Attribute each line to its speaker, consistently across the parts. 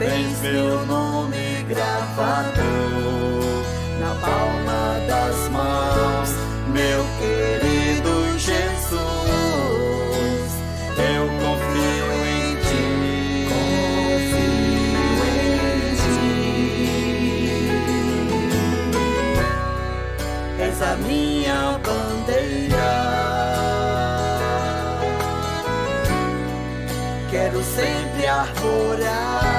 Speaker 1: Tens meu nome gravado na palma das mãos, meu querido Jesus. Eu confio em ti, és a minha bandeira. Quero sempre arvorar.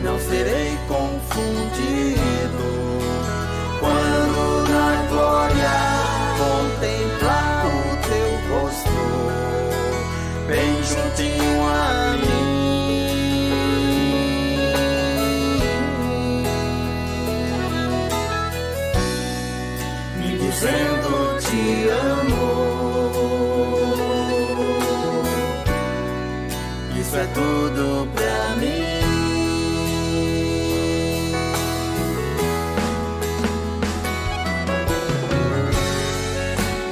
Speaker 1: Não serei confundido quando na glória contemplar o teu rosto bem juntinho a mim, me dizendo te amo. Isso é tudo pra mim.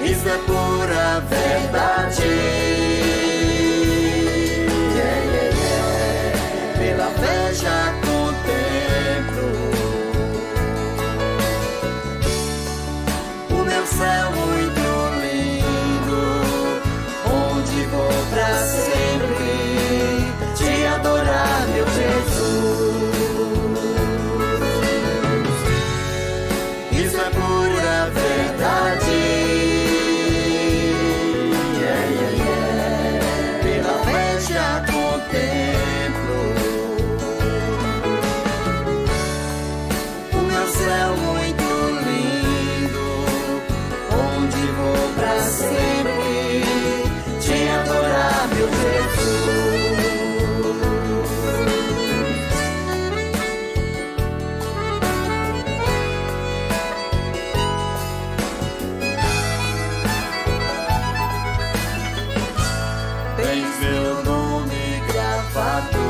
Speaker 1: Isso é pura verdade. Yeah, yeah, yeah. Pela fé já contemplo o meu céu muito lindo, onde vou pra sempre te adorar, meu Jesus. Isso é pura verdade. Céu muito lindo, onde vou pra sempre te adorar, meu Jesus. Tens meu nome gravado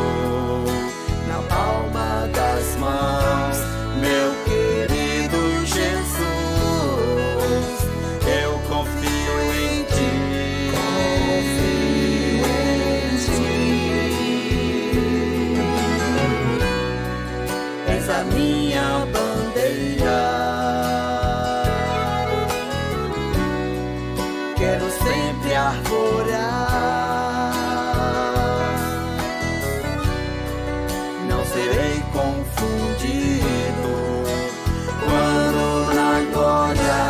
Speaker 1: na palma das mãos, meu querido Jesus. Eu confio em ti, és a minha bandeira. Quero sempre arvorar. Não serei confundido quando na glória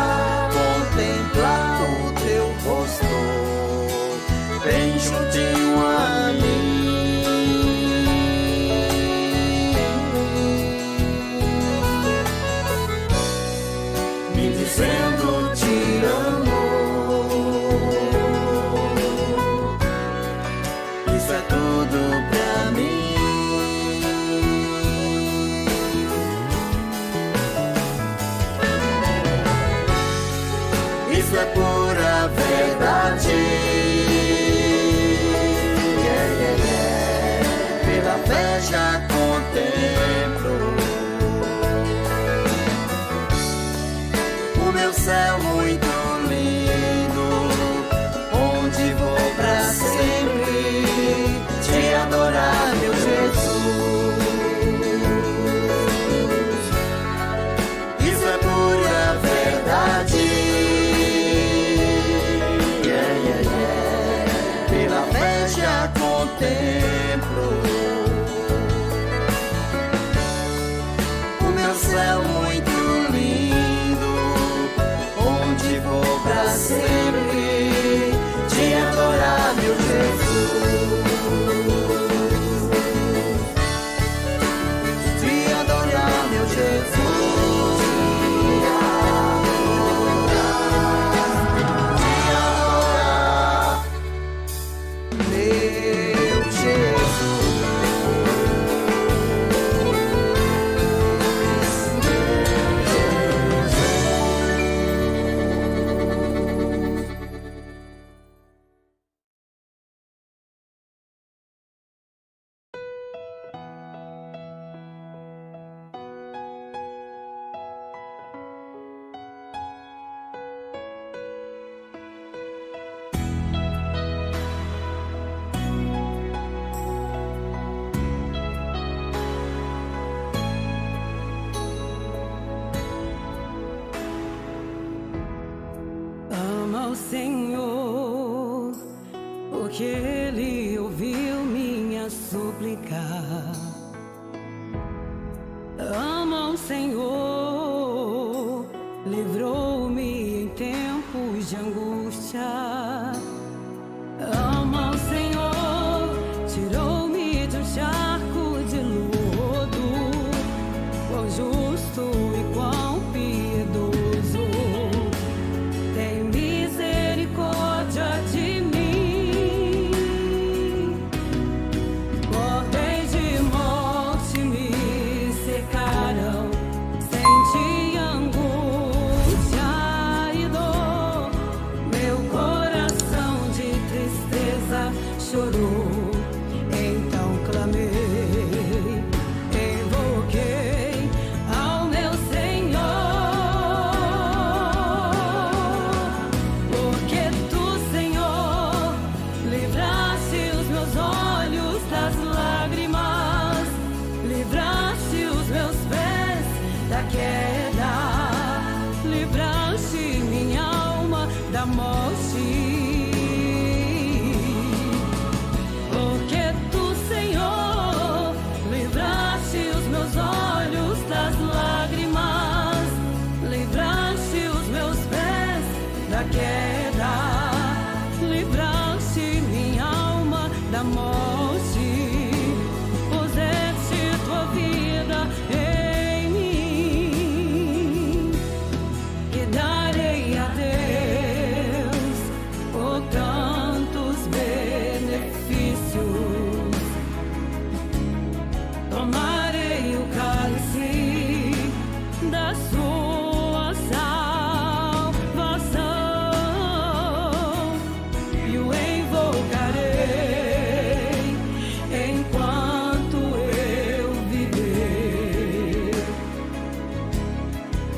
Speaker 1: contemplar o teu rosto bem juntinho a mim, me dizendo te amo. Isso é tudo pra mim. Isso é pura verdade. Yeah, yeah, yeah. Pela fé já contemplo o meu céu muito lindo, onde vou pra sempre te adorar, meu Jesus. Isso é pura verdade. Já contemplo o meu céu muito lindo, onde vou pra sempre te adorar, meu Jesus. Te adorar, meu Jesus.
Speaker 2: Senhor, porque Ele ouviu minha súplica. Amo ao Senhor, livrou-me em tempos de angústia. Amo ao Senhor, tirou-me de um charco de lodo. Quão justo e quão piedoso, tem misericórdia de mim. Cordéis de morte me cercaram, senti angústia e dor. Meu coração de tristeza chorou. Então clamei, invoquei ao meu Senhor. Porque tu, Senhor, livraste os meus olhos das lágrimas, livraste os meus pés da queda, livraste minha alma da morte. Porque tu, Senhor, livraste os meus olhos das lágrimas, livraste os meus pés da queda, livraste minha alma da morte. Puseste tua vida em mim, e darei a Deus por tantos benefícios. Tomarei o cálice da sua salvação e o invocarei enquanto eu viver.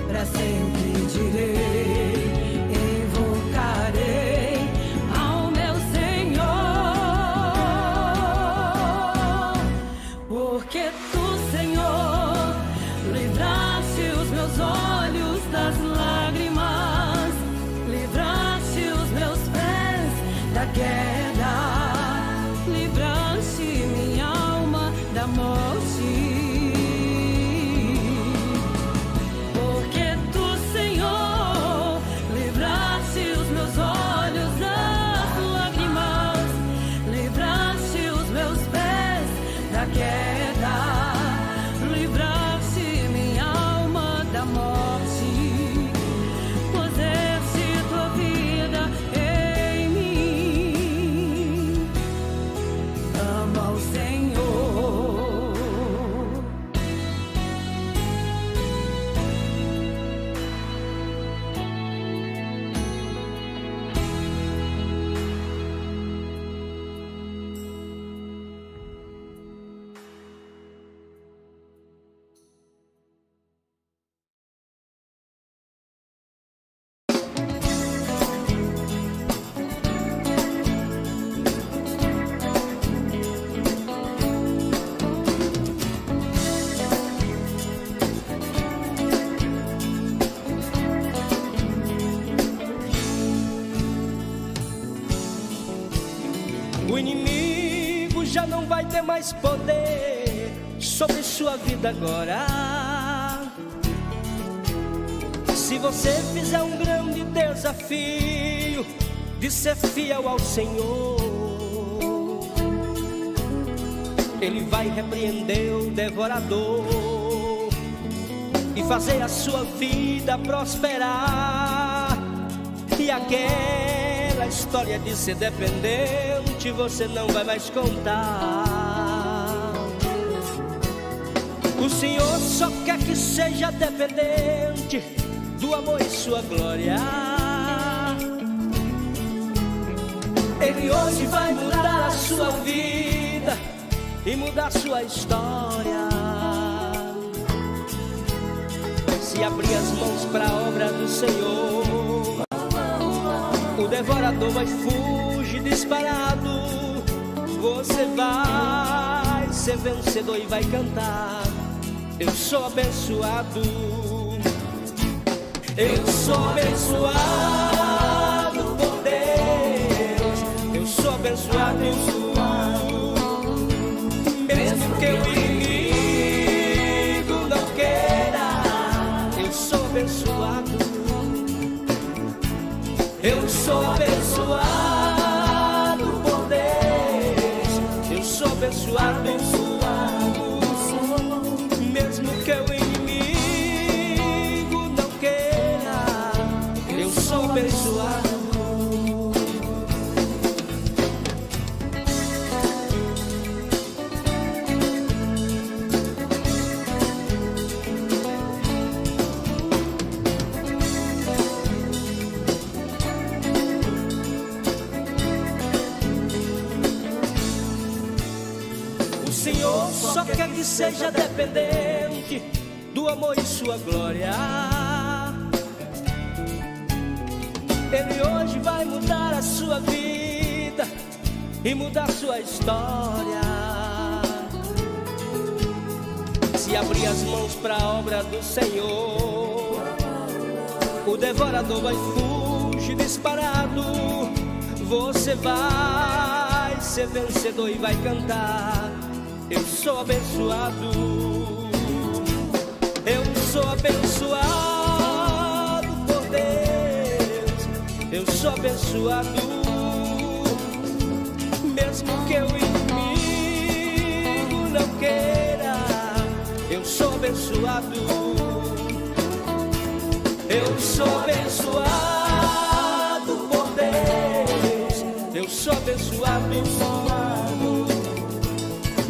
Speaker 2: Pra sempre direi, invocarei ao meu Senhor. Porque tu, Senhor, livraste os meus olhos das lágrimas, livraste os meus pés da queda, livraste minha alma da morte. Porque tu, Senhor, livraste os meus olhos das lágrimas, livraste os meus pés da queda, livraste minha alma da morte. Puseste tua vida em mim. Ama o Senhor.
Speaker 3: O inimigo já não vai ter mais poder sobre sua vida agora. Se você fizer um grande desafio de ser fiel ao Senhor, Ele vai repreender o devorador e fazer a sua vida prosperar. E aquela história de ser dependente você não vai mais contar. O Senhor só quer que seja dependente do amor e sua glória. Ele hoje vai mudar a sua vida e mudar a sua história. Se abrir as mãos para a obra do Senhor, o devorador vai fugir disparado. Você vai ser vencedor e vai cantar: eu sou abençoado. Eu sou abençoado por Deus. abençoado. Mesmo que o inimigo não queira, eu sou abençoado. Eu sou abençoado por Deus. Eu sou abençoado. Mesmo que o inimigo não queira, eu sou abençoado. O Senhor só quer que seja dependente do amor e sua glória. Ele hoje vai mudar a sua vida e mudar sua história. Se abrir as mãos para a obra do Senhor, o devorador vai fugir disparado. Você vai ser vencedor e vai cantar: eu sou abençoado. Eu sou abençoado por Deus. Eu sou abençoado. Mesmo que o inimigo não queira, eu sou abençoado. Eu sou abençoado por Deus. Eu sou abençoado.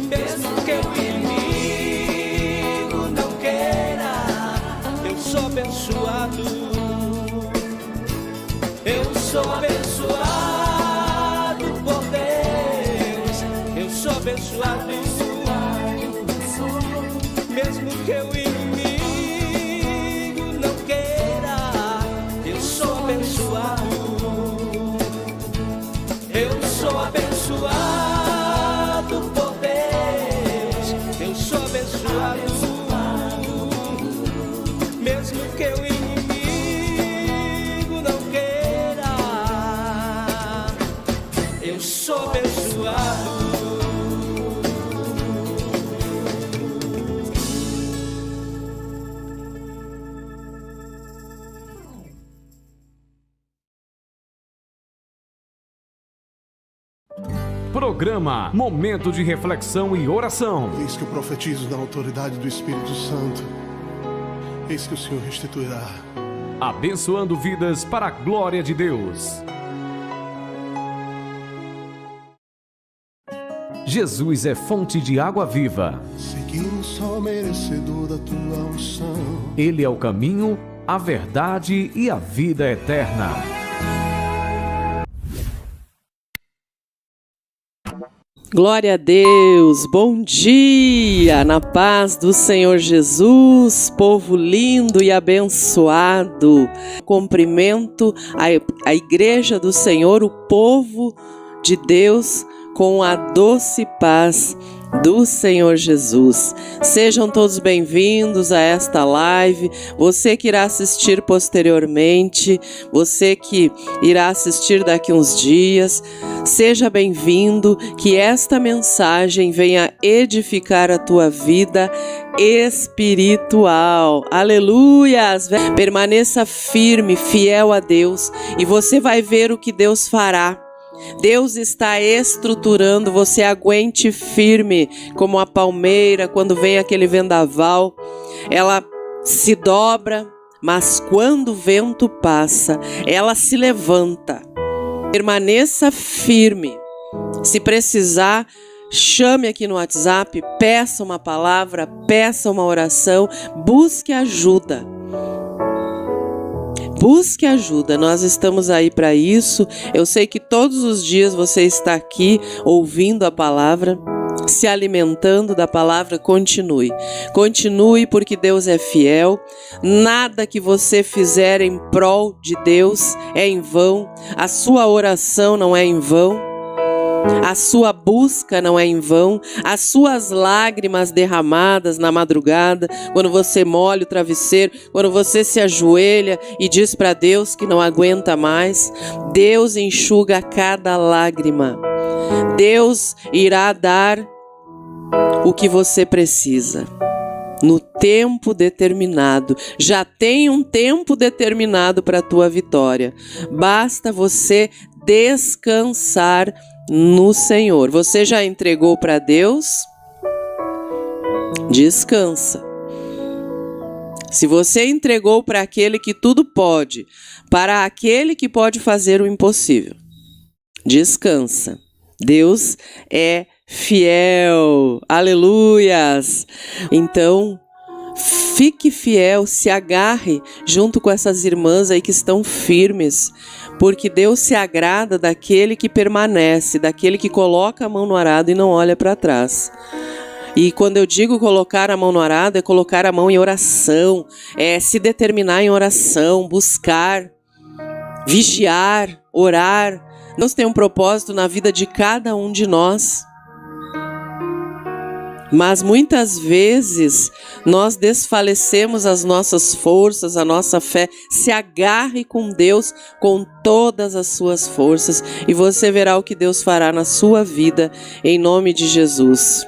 Speaker 3: Mesmo que o inimigo não queira, eu sou abençoado. Eu sou abençoado por Deus. Eu sou abençoado. Mesmo que o inimigo não queira, eu sou abençoado. Eu sou abençoado por Deus. Eu sou abençoado. Mesmo que o inimigo não queira, eu sou abençoado.
Speaker 4: Programa Momento de Reflexão e Oração.
Speaker 5: Eis que eu profetizo na autoridade do Espírito Santo. Eis que o Senhor restituirá.
Speaker 4: Abençoando vidas para a glória de Deus. Jesus é fonte de água viva.
Speaker 5: Seguimos só merecedor da tua unção.
Speaker 4: Ele é o caminho, a verdade e a vida eterna.
Speaker 6: Glória a Deus, bom dia, na paz do Senhor Jesus, povo lindo e abençoado. Cumprimento a igreja do Senhor, o povo de Deus, com a doce paz do Senhor Jesus. Sejam todos bem-vindos a esta live. Você que irá assistir posteriormente, você que irá assistir daqui uns dias, seja bem-vindo, que esta mensagem venha edificar a tua vida espiritual. Aleluias! Permaneça firme, fiel a Deus, e você vai ver o que Deus fará. Deus está estruturando, você aguente firme como a palmeira quando vem aquele vendaval. Ela se dobra, mas quando o vento passa, ela se levanta. Permaneça firme. Se precisar, chame aqui no WhatsApp, peça uma palavra, peça uma oração, busque ajuda. Busque ajuda, nós estamos aí para isso. Eu sei que todos os dias você está aqui ouvindo a palavra, se alimentando da palavra. Continue porque Deus é fiel. Nada que você fizer em prol de Deus é em vão. A sua oração não é em vão. A sua busca não é em vão, as suas lágrimas derramadas na madrugada, quando você molha o travesseiro, quando você se ajoelha e diz para Deus que não aguenta mais, Deus enxuga cada lágrima. Deus irá dar o que você precisa no tempo determinado. Já tem um tempo determinado para a tua vitória. Basta você descansar no Senhor. Você já entregou para Deus? Descansa. Se você entregou para aquele que tudo pode, para aquele que pode fazer o impossível, descansa. Deus é fiel. Aleluias! Então, fique fiel, se agarre junto com essas irmãs aí que estão firmes, porque Deus se agrada daquele que permanece, daquele que coloca a mão no arado e não olha para trás. E quando eu digo colocar a mão no arado, é colocar a mão em oração, é se determinar em oração, buscar, vigiar, orar. Deus tem um propósito na vida de cada um de nós. Mas muitas vezes nós desfalecemos as nossas forças, a nossa fé. Se agarre com Deus com todas as suas forças e você verá o que Deus fará na sua vida, em nome de Jesus.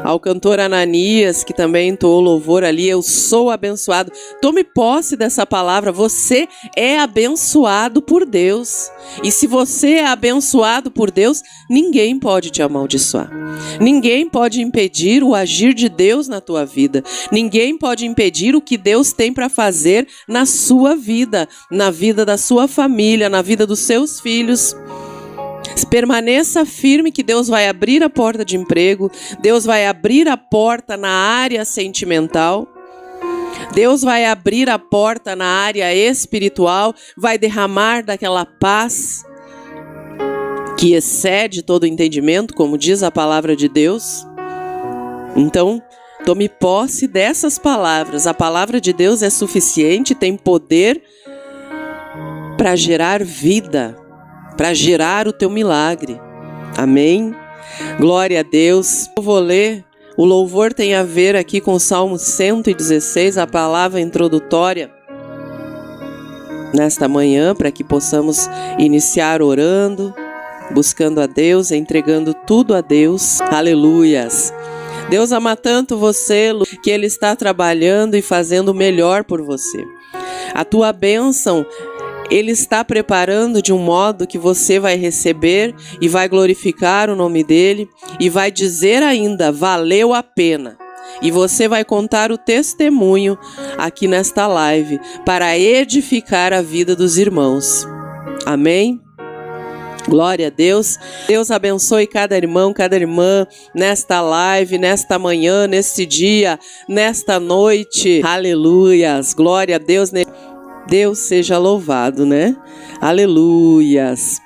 Speaker 6: Ao cantor Ananias, que também entoou louvor ali, eu sou abençoado. Tome posse dessa palavra, você é abençoado por Deus. E se você é abençoado por Deus, ninguém pode te amaldiçoar. Ninguém pode impedir o agir de Deus na tua vida. Ninguém pode impedir o que Deus tem para fazer na sua vida, na vida da sua família, na vida dos seus filhos. Permaneça firme que Deus vai abrir a porta de emprego, Deus vai abrir a porta na área sentimental, Deus vai abrir a porta na área espiritual, vai derramar daquela paz que excede todo entendimento, como diz a palavra de Deus. Então, tome posse dessas palavras. A palavra de Deus é suficiente, tem poder para gerar vida, para gerar o teu milagre. Amém? Glória a Deus. Eu vou ler, o louvor tem a ver aqui com o Salmo 116, a palavra introdutória, nesta manhã, para que possamos iniciar orando, buscando a Deus, entregando tudo a Deus. Aleluias. Deus ama tanto você, que Ele está trabalhando e fazendo o melhor por você. A tua bênção Ele está preparando de um modo que você vai receber e vai glorificar o nome dEle e vai dizer ainda, valeu a pena. E você vai contar o testemunho aqui nesta live para edificar a vida dos irmãos. Amém? Glória a Deus. Deus abençoe cada irmão, cada irmã nesta live, nesta manhã, neste dia, nesta noite. Aleluias. Glória a Deus. Deus seja louvado, né? Aleluias.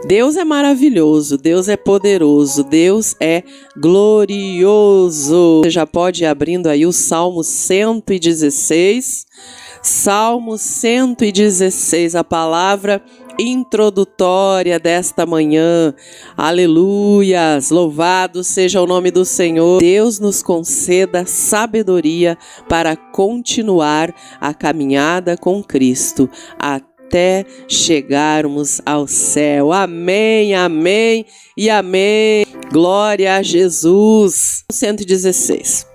Speaker 6: Deus é maravilhoso, Deus é poderoso, Deus é glorioso. Você já pode ir abrindo aí o Salmo 116. Salmo 116, a palavra introdutória desta manhã. Aleluias, louvado seja o nome do Senhor. Deus nos conceda sabedoria para continuar a caminhada com Cristo até chegarmos ao céu. Amém, amém e amém. Glória a Jesus. 116.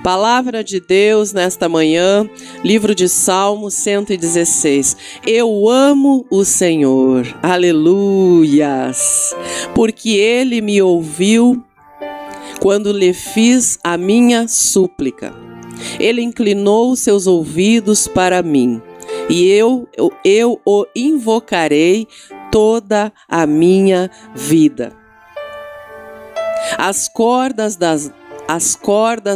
Speaker 6: Palavra de Deus nesta manhã, livro de Salmo 116. Eu amo o Senhor, aleluias, porque Ele me ouviu quando lhe fiz a minha súplica. Ele inclinou seus ouvidos para mim, e eu o invocarei toda a minha vida. As cordas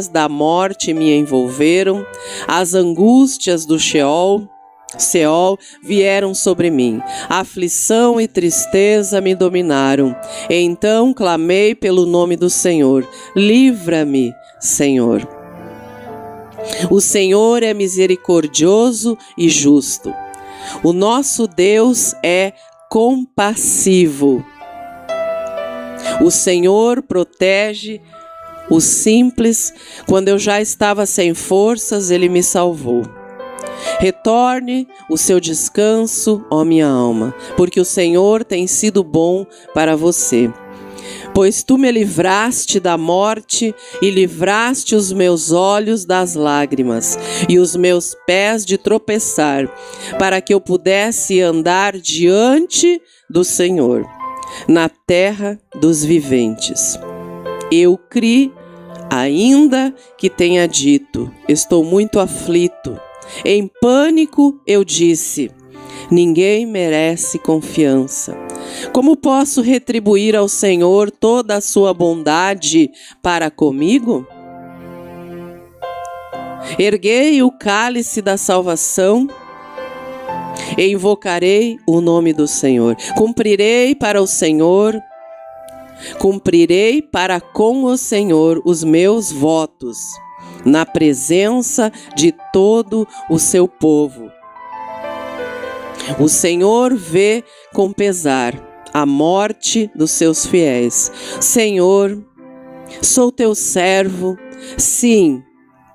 Speaker 6: da morte me envolveram, as angústias do Sheol vieram sobre mim, aflição e tristeza me dominaram. Então clamei pelo nome do Senhor, livra-me, Senhor. O Senhor é misericordioso e justo. O nosso Deus é compassivo. O Senhor protege o simples. Quando eu já estava sem forças, Ele me salvou. Retorne o seu descanso, ó minha alma, porque o Senhor tem sido bom para você. Pois tu me livraste da morte e livraste os meus olhos das lágrimas e os meus pés de tropeçar, para que eu pudesse andar diante do Senhor, na terra dos viventes. Eu criei, ainda que tenha dito, estou muito aflito. Em pânico eu disse, ninguém merece confiança. Como posso retribuir ao Senhor toda a sua bondade para comigo? Erguei o cálice da salvação e invocarei o nome do Senhor. Cumprirei para com o Senhor os meus votos, na presença de todo o seu povo. O Senhor vê com pesar a morte dos seus fiéis. Senhor, sou teu servo, sim,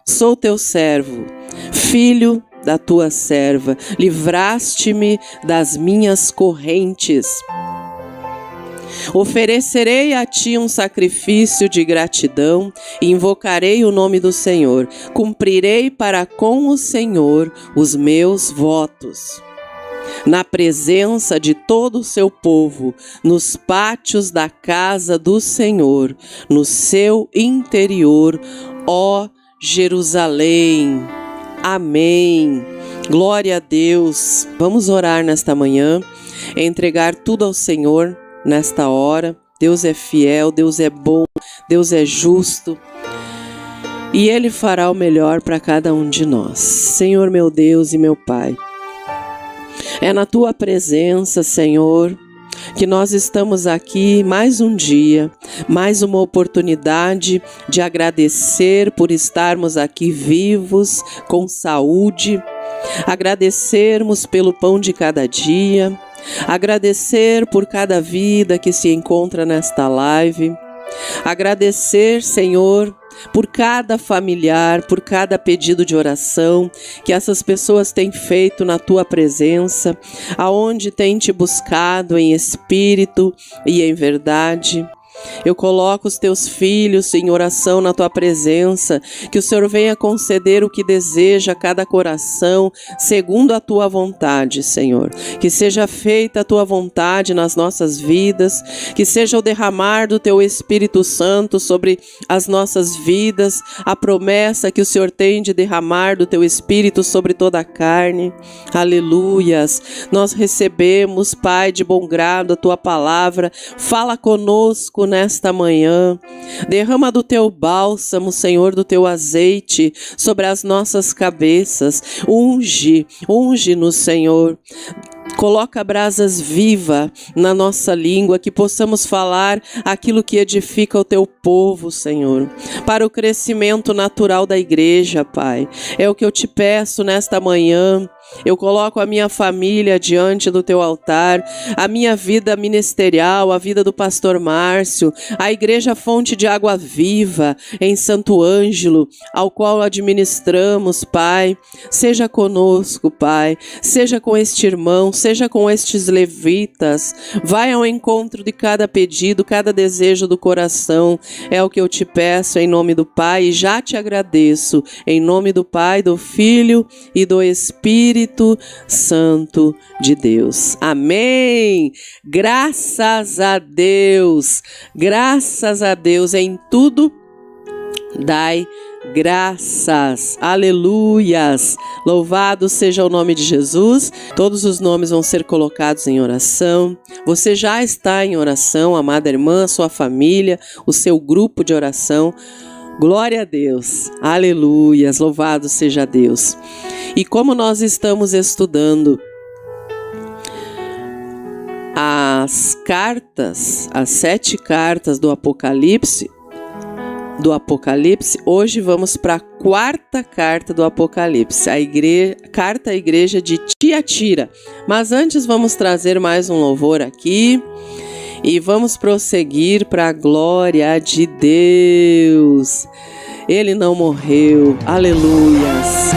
Speaker 6: sou teu servo, filho da tua serva, livraste-me das minhas correntes. Oferecerei a ti um sacrifício de gratidão e invocarei o nome do Senhor. Cumprirei para com o Senhor os meus votos. Na presença de todo o seu povo, nos pátios da casa do Senhor, no seu interior, ó Jerusalém. Amém. Glória a Deus. Vamos orar nesta manhã, entregar tudo ao Senhor nesta hora. Deus é fiel, Deus é bom, Deus é justo e Ele fará o melhor para cada um de nós. Senhor meu Deus e meu Pai, é na Tua presença, Senhor, que nós estamos aqui mais um dia, mais uma oportunidade de agradecer por estarmos aqui vivos, com saúde, agradecermos pelo pão de cada dia, agradecer por cada vida que se encontra nesta live, agradecer, Senhor, por cada familiar, por cada pedido de oração que essas pessoas têm feito na Tua presença, aonde têm Te buscado em espírito e em verdade. Eu coloco os Teus filhos em oração na Tua presença, que o Senhor venha conceder o que deseja a cada coração, segundo a Tua vontade, Senhor. Que seja feita a Tua vontade nas nossas vidas, que seja o derramar do Teu Espírito Santo sobre as nossas vidas, a promessa que o Senhor tem de derramar do Teu Espírito sobre toda a carne. Aleluias! Nós recebemos, Pai, de bom grado a Tua palavra. Fala conosco nesta manhã, derrama do Teu bálsamo, Senhor, do Teu azeite sobre as nossas cabeças, unge-nos, Senhor. Coloca brasas vivas na nossa língua, que possamos falar aquilo que edifica o Teu povo, Senhor, para o crescimento natural da igreja, Pai. É o que eu Te peço nesta manhã. Eu coloco a minha família diante do Teu altar, a minha vida ministerial, a vida do pastor Márcio, a igreja Fonte de Água Viva em Santo Ângelo, ao qual administramos, Pai. Seja conosco, Pai, seja com este irmão, seja com estes levitas, vai ao encontro de cada pedido, cada desejo do coração. É o que eu Te peço em nome do Pai e já Te agradeço, em nome do Pai, do Filho e do Espírito Santo de Deus. Amém. Graças a Deus, em tudo dai graças. Aleluias. Louvado seja o nome de Jesus. Todos os nomes vão ser colocados em oração. Você já está em oração, amada irmã, sua família, o seu grupo de oração. Glória a Deus. Aleluias. Louvado seja Deus. E como nós estamos estudando as 7 cartas do Apocalipse, hoje vamos para a 4ª carta do Apocalipse, carta à igreja de Tiatira. Mas antes vamos trazer mais um louvor aqui e vamos prosseguir para a glória de Deus. Ele não morreu. Aleluias.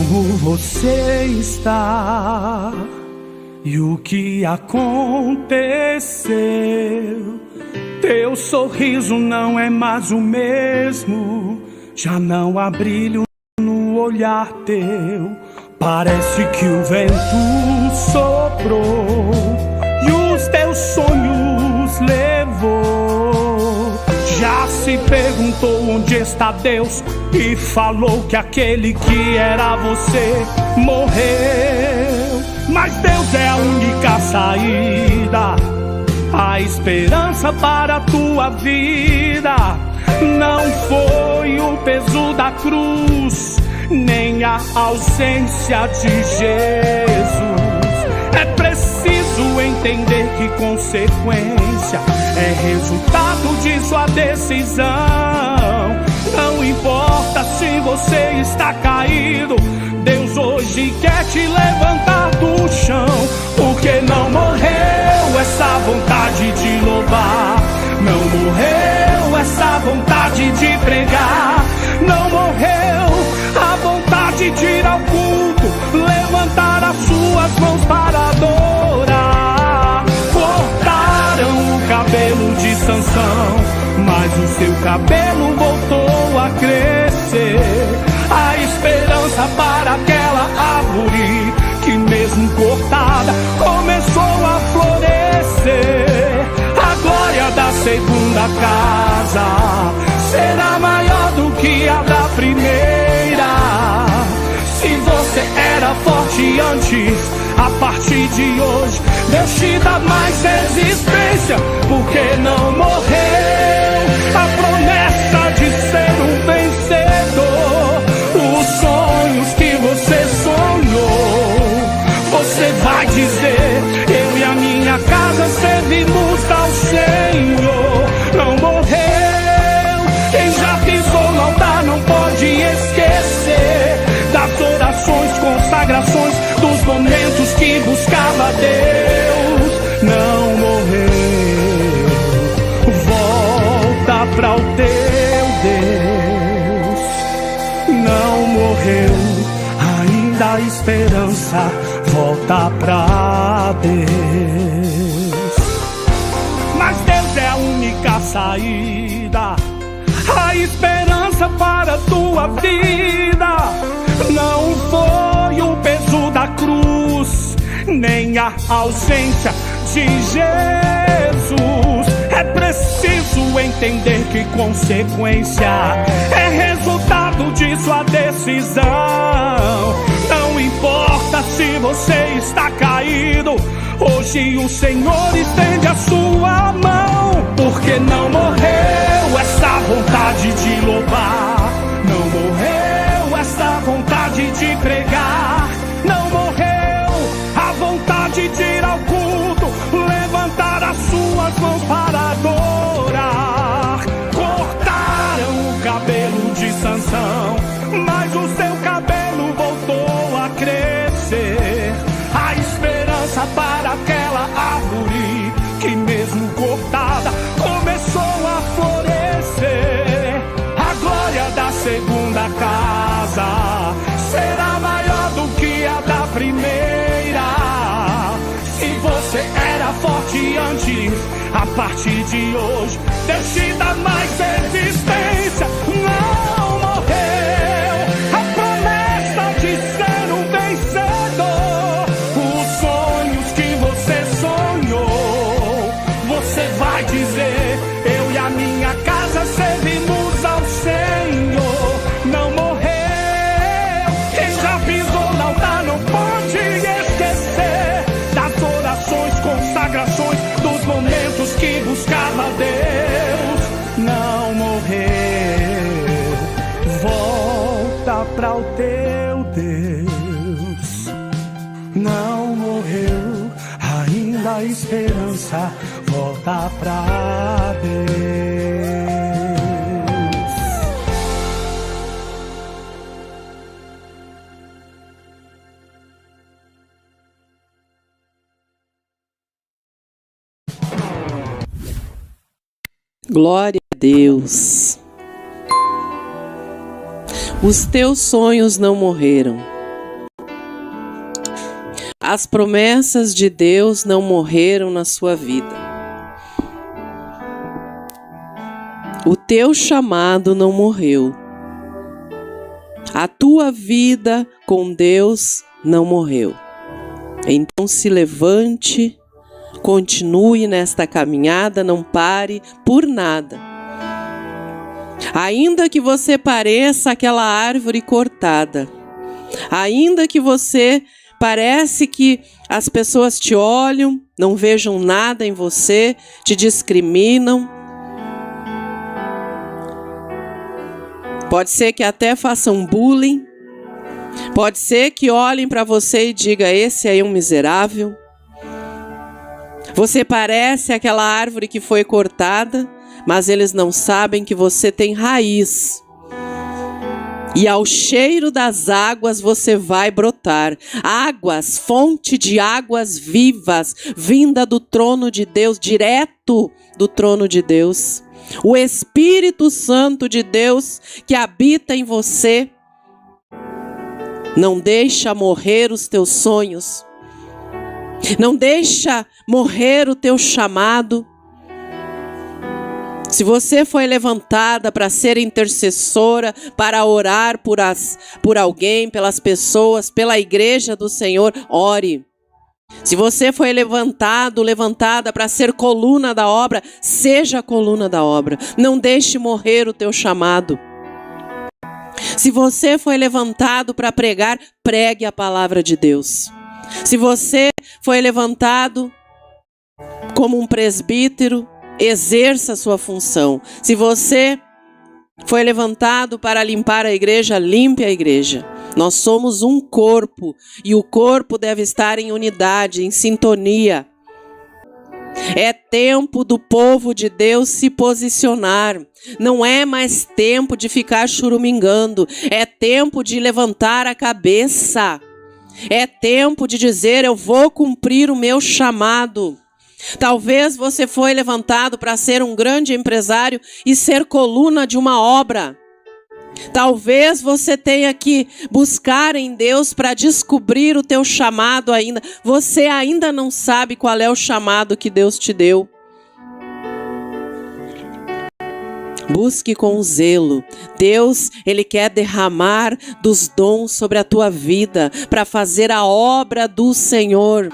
Speaker 7: como você está e o que aconteceu. Teu sorriso não é mais o mesmo, já não há brilho no olhar teu. Parece que o vento soprou e os teus sonhos levou. Já se perguntou onde está Deus e falou que aquele que era você morreu. Mas Deus é a única saída, a esperança para a tua vida. Não foi o peso da cruz, nem a ausência de Jesus. É preciso entender que consequência é resultado de sua decisão. Não importa se você está caído, Deus hoje quer te levantar do chão. Porque não morreu essa vontade de louvar, não morreu essa vontade de pregar, não morreu a vontade de ir ao culto, levantar as suas mãos para adorar. Cortaram o cabelo de Sansão, mas o seu cabelo voltou a crescer. A esperança para aquela árvore que mesmo cortada começou a florescer. A glória da segunda casa será maior do que a da primeira. Se você era forte antes, a partir de hoje Deus te dá mais resistência, porque não morreu a promessa de ser um vencedor. Os sonhos que você sonhou, você vai dizer: eu e a minha casa servimos ao Senhor. Não morreu, quem já pisou no altar não pode esquecer das orações, consagrações, dos momentos que buscava Deus. Não morreu, volta para o teu Deus. Não morreu, ainda há esperança, volta pra Deus. Mas Deus é a única saída, a esperança para a tua vida. Não foi o peso da cruz, nem a ausência de Jesus. É preciso entender que consequência é resultado de sua decisão. Não importa se você está caído, hoje o Senhor estende a sua mão. Porque não morreu essa vontade de louvar, não morreu essa vontade de pregar, não morreu a vontade de ir ao culto, levantar as suas mãos para adorar. Cortaram o cabelo de Sansão, mas o seu cabelo voltou a crescer. A esperança para aquela árvore que mesmo cortada começou a florescer. A glória da segunda casa será maior do que a da primeira. Se você era forte antes, a partir de hoje Deus te dá mais resistência. Não morreu a promessa de ser um vencedor. Os sonhos que você sonhou, você vai dizer: eu e a minha casa servimos ao Senhor. Não morreu, quem já pisou no altar não pode esquecer das orações, consagrações, dos momentos que buscava Deus. Não morreu, volta para o teu Deus. Não morreu, ainda há esperança, volta pra Deus.
Speaker 6: Glória a Deus. Os teus sonhos não morreram. as promessas de Deus não morreram na sua vida. O teu chamado não morreu. A tua vida com Deus não morreu. Então se levante, continue nesta caminhada, não pare por nada. Ainda que você pareça aquela árvore cortada, ainda que você parece que as pessoas te olham, não vejam nada em você, te discriminam, pode ser que até façam bullying, pode ser que olhem para você e digam, esse aí é um miserável. Você parece aquela árvore que foi cortada, mas eles não sabem que você tem raiz. E ao cheiro das águas você vai brotar. Águas, fonte de águas vivas, vinda do trono de Deus, direto do trono de Deus. O Espírito Santo de Deus que habita em você. Não deixa morrer os teus sonhos. Não deixa morrer o teu chamado. Se você foi levantada para ser intercessora, para orar por alguém, pelas pessoas, pela igreja do Senhor, ore. Se você foi levantada para ser coluna da obra, seja a coluna da obra. Não deixe morrer o teu chamado. Se você foi levantado para pregar, pregue a palavra de Deus. Se você foi levantado como um presbítero, exerça a sua função. Se você foi levantado para limpar a igreja, limpe a igreja. Nós somos um corpo e o corpo deve estar em unidade, em sintonia. É tempo do povo de Deus se posicionar. Não é mais tempo de ficar churumingando. É tempo de levantar a cabeça. É tempo de dizer, eu vou cumprir o meu chamado. Talvez você foi levantado para ser um grande empresário e ser coluna de uma obra. Talvez você tenha que buscar em Deus para descobrir o teu chamado ainda. Você ainda não sabe qual é o chamado que Deus te deu. Busque com zelo. Deus, Ele quer derramar dos dons sobre a tua vida para fazer a obra do Senhor.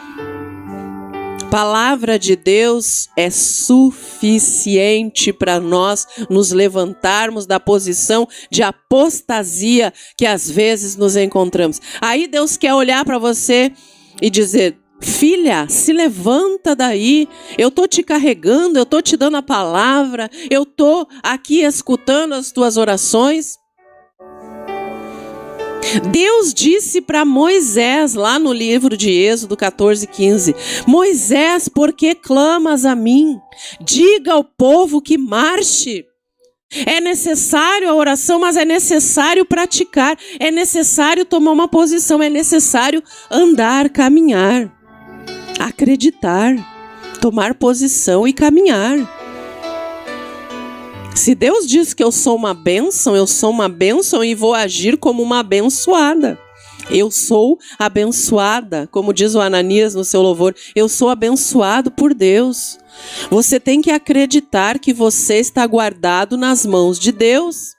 Speaker 6: Palavra de Deus é suficiente para nós nos levantarmos da posição de apostasia que às vezes nos encontramos. Aí Deus quer olhar para você e dizer, filha, se levanta daí, eu estou te carregando, eu estou te dando a palavra, eu estou aqui escutando as tuas orações. Deus disse para Moisés, lá no livro de Êxodo 14:15, Moisés, por que clamas a mim? Diga ao povo que marche. É necessário a oração, mas é necessário praticar, é necessário tomar uma posição, é necessário andar, caminhar, acreditar, tomar posição e caminhar. Se Deus diz que eu sou uma bênção e vou agir como uma abençoada. Eu sou abençoada, como diz o Ananias no seu louvor, eu sou abençoado por Deus. Você tem que acreditar que você está guardado nas mãos de Deus.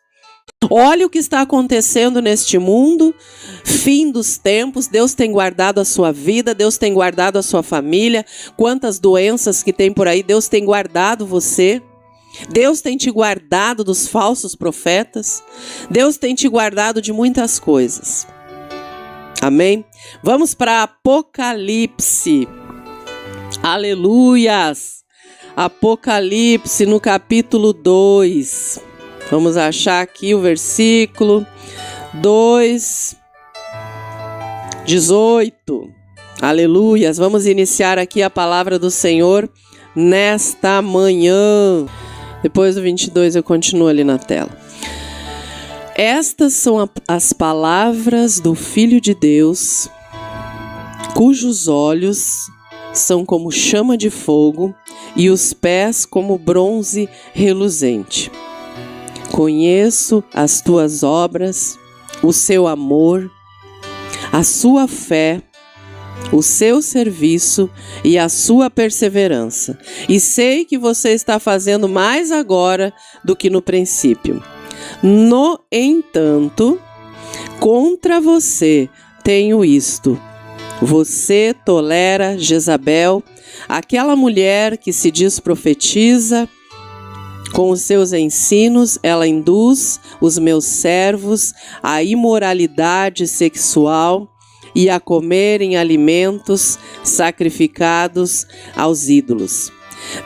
Speaker 6: Olha o que está acontecendo neste mundo, fim dos tempos, Deus tem guardado a sua vida, Deus tem guardado a sua família, quantas doenças que tem por aí, Deus tem guardado você. Deus tem te guardado dos falsos profetas. Deus tem te guardado de muitas coisas. Amém? Vamos para Apocalipse. Aleluias! Apocalipse no capítulo 2. Vamos achar aqui o versículo 2, 18. Aleluias! Vamos iniciar aqui a palavra do Senhor nesta manhã. Depois do 22 eu continuo ali na tela. Estas são as palavras do Filho de Deus, cujos olhos são como chama de fogo e os pés como bronze reluzente. Conheço as tuas obras, o seu amor, a sua fé, o seu serviço e a sua perseverança. E sei que você está fazendo mais agora do que no princípio. No entanto, contra você tenho isto: você tolera Jezabel, aquela mulher que se diz profetiza. Com os seus ensinos, ela induz os meus servos à imoralidade sexual e a comerem alimentos sacrificados aos ídolos.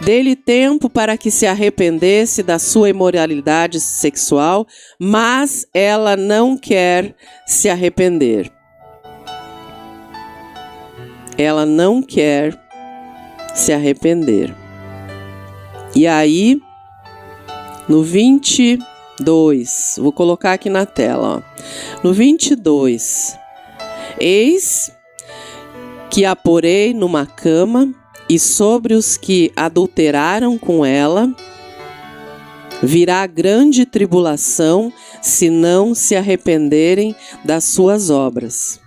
Speaker 6: Dê-lhe tempo para que se arrependesse da sua imoralidade sexual, mas ela não quer se arrepender. Ela não quer se arrepender. E aí, no 22, vou colocar aqui na tela, ó. No 22, eis que a porei numa cama, e sobre os que adulteraram com ela virá grande tribulação, se não se arrependerem das suas obras.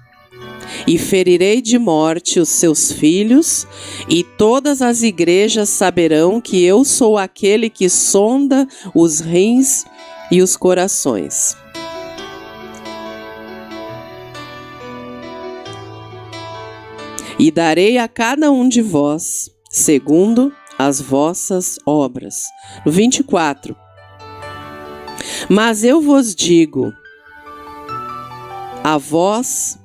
Speaker 6: E ferirei de morte os seus filhos, e todas as igrejas saberão que eu sou aquele que sonda os rins e os corações. E darei a cada um de vós, segundo as vossas obras. No 24. Mas eu vos digo, a vós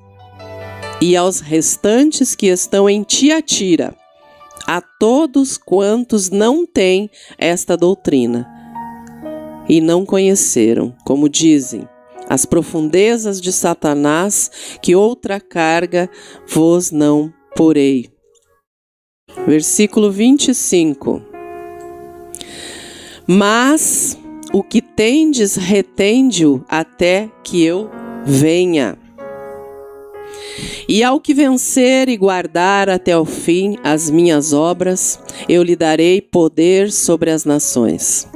Speaker 6: e aos restantes que estão em Tiatira, a todos quantos não têm esta doutrina e não conheceram, como dizem, as profundezas de Satanás, que outra carga vos não porei. Versículo 25. Mas o que tendes, retende-o até que eu venha. E ao que vencer e guardar até o fim as minhas obras, eu lhe darei poder sobre as nações.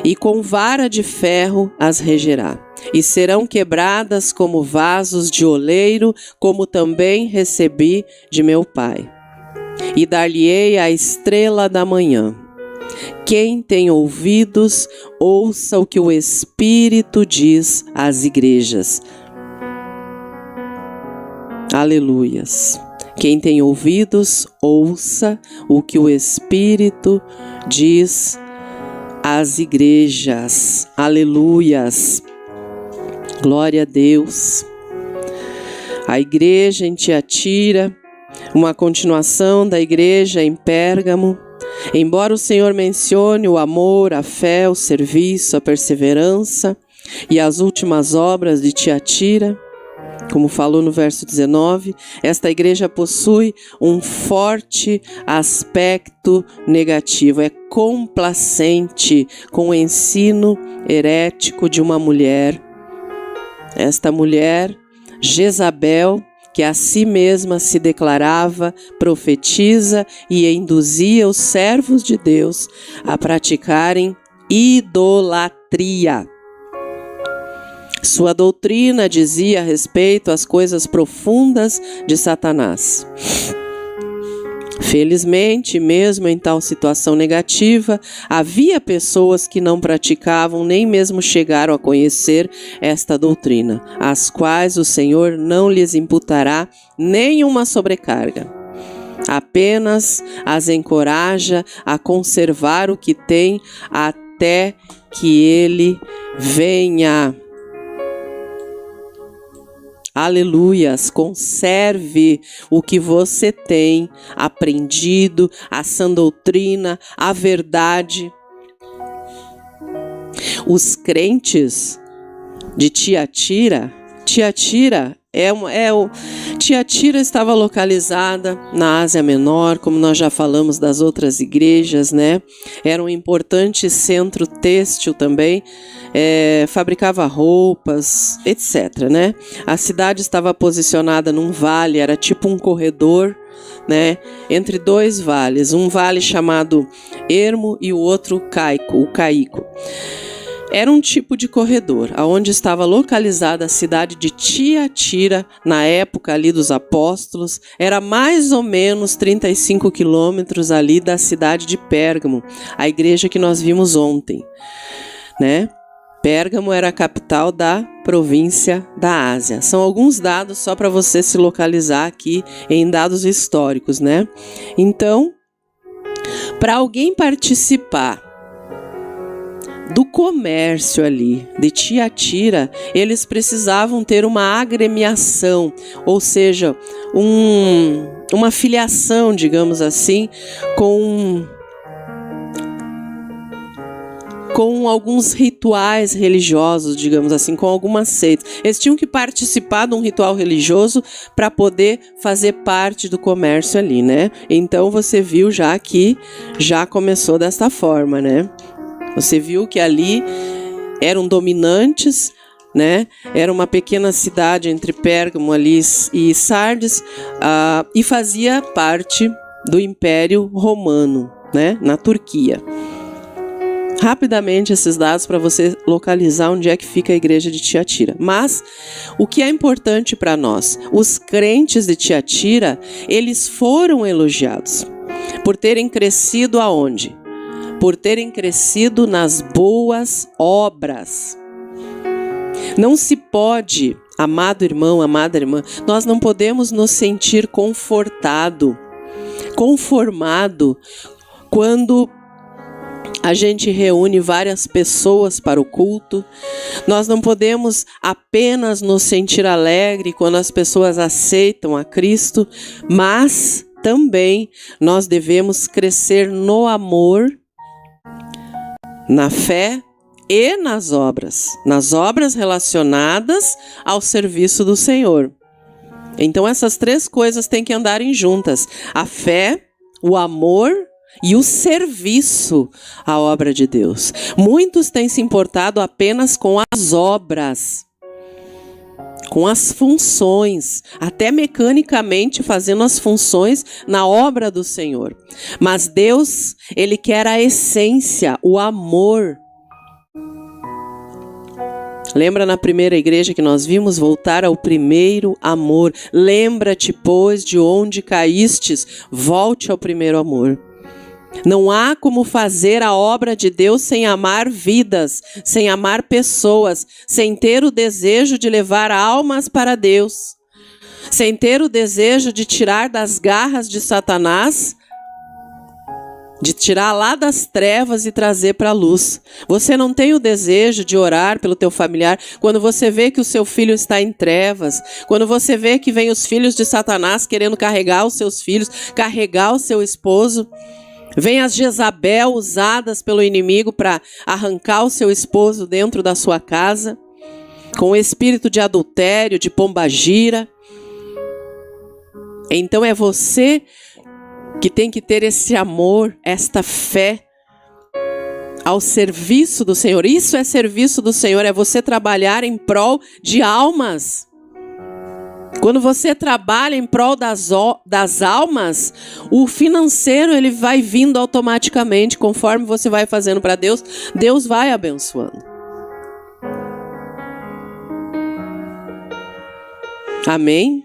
Speaker 6: E com vara de ferro as regerá, e serão quebradas como vasos de oleiro, como também recebi de meu Pai. E dar-lhe-ei a estrela da manhã. Quem tem ouvidos, ouça o que o Espírito diz às igrejas. Aleluias. Quem tem ouvidos, ouça o que o Espírito diz às igrejas. Aleluias. Glória a Deus. A igreja em Tiatira, uma continuação da igreja em Pérgamo. Embora o Senhor mencione o amor, a fé, o serviço, a perseverança e as últimas obras de Tiatira, como falou no verso 19, esta igreja possui um forte aspecto negativo. É complacente com o ensino herético de uma mulher. Esta mulher, Jezabel, que a si mesma se declarava profetisa e induzia os servos de Deus a praticarem idolatria. Sua doutrina dizia a respeito às coisas profundas de Satanás. Felizmente, mesmo em tal situação negativa, havia pessoas que não praticavam nem mesmo chegaram a conhecer esta doutrina, as quais o Senhor não lhes imputará nenhuma sobrecarga. Apenas as encoraja a conservar o que tem até que ele venha. Aleluias, conserve o que você tem aprendido, a sã doutrina, a verdade. Os crentes de Tiatira Tiatira estava localizada na Ásia Menor, como nós já falamos das outras igrejas, né? Era um importante centro têxtil também, fabricava roupas, etc, né? A cidade estava posicionada num vale, era tipo um corredor, né? Entre dois vales, um vale chamado Hermo e o outro o Caico. Era um tipo de corredor, aonde estava localizada a cidade de Tiatira, na época ali dos apóstolos. Era mais ou menos 35 quilômetros ali da cidade de Pérgamo, a igreja que nós vimos ontem, né? Pérgamo era a capital da província da Ásia. São alguns dados só para você se localizar aqui em dados históricos, né? Então, para alguém participar do comércio ali de Tiatira, eles precisavam ter uma agremiação, ou seja, uma filiação, digamos assim, com alguns rituais religiosos, digamos assim, com algumas seitas. Eles tinham que participar de um ritual religioso para poder fazer parte do comércio ali, né? Então você viu já que já começou desta forma, né? Você viu que ali eram dominantes, né? Era uma pequena cidade entre Pérgamo ali e Sardes, e fazia parte do Império Romano, né? Na Turquia. Rapidamente esses dados para você localizar onde é que fica a igreja de Tiatira. Mas o que é importante para nós? Os crentes de Tiatira, eles foram elogiados por terem crescido aonde? Por terem crescido nas boas obras. Não se pode, amado irmão, amada irmã, nós não podemos nos sentir conformado quando a gente reúne várias pessoas para o culto. Nós não podemos apenas nos sentir alegre quando as pessoas aceitam a Cristo, mas também nós devemos crescer no amor, na fé e nas obras relacionadas ao serviço do Senhor. Então essas três coisas têm que andarem juntas: a fé, o amor e o serviço à obra de Deus. Muitos têm se importado apenas com as obras, com as funções, até mecanicamente fazendo as funções na obra do Senhor. Mas Deus, Ele quer a essência, o amor. Lembra na primeira igreja que nós vimos? Voltar ao primeiro amor. Lembra-te, pois, de onde caístes, volte ao primeiro amor. Não há como fazer a obra de Deus sem amar vidas, sem amar pessoas, sem ter o desejo de levar almas para Deus, sem ter o desejo de tirar das garras de Satanás, de tirar lá das trevas e trazer para a luz. Você não tem o desejo de orar pelo teu familiar quando você vê que o seu filho está em trevas, quando você vê que vem os filhos de Satanás querendo carregar os seus filhos, carregar o seu esposo. Vem as Jezabel usadas pelo inimigo para arrancar o seu esposo dentro da sua casa, com o espírito de adultério, de pombagira. Então é você que tem que ter esse amor, esta fé ao serviço do Senhor. Isso é serviço do Senhor, é você trabalhar em prol de almas. Quando você trabalha em prol das almas, o financeiro ele vai vindo automaticamente, conforme você vai fazendo para Deus, Deus vai abençoando. Amém?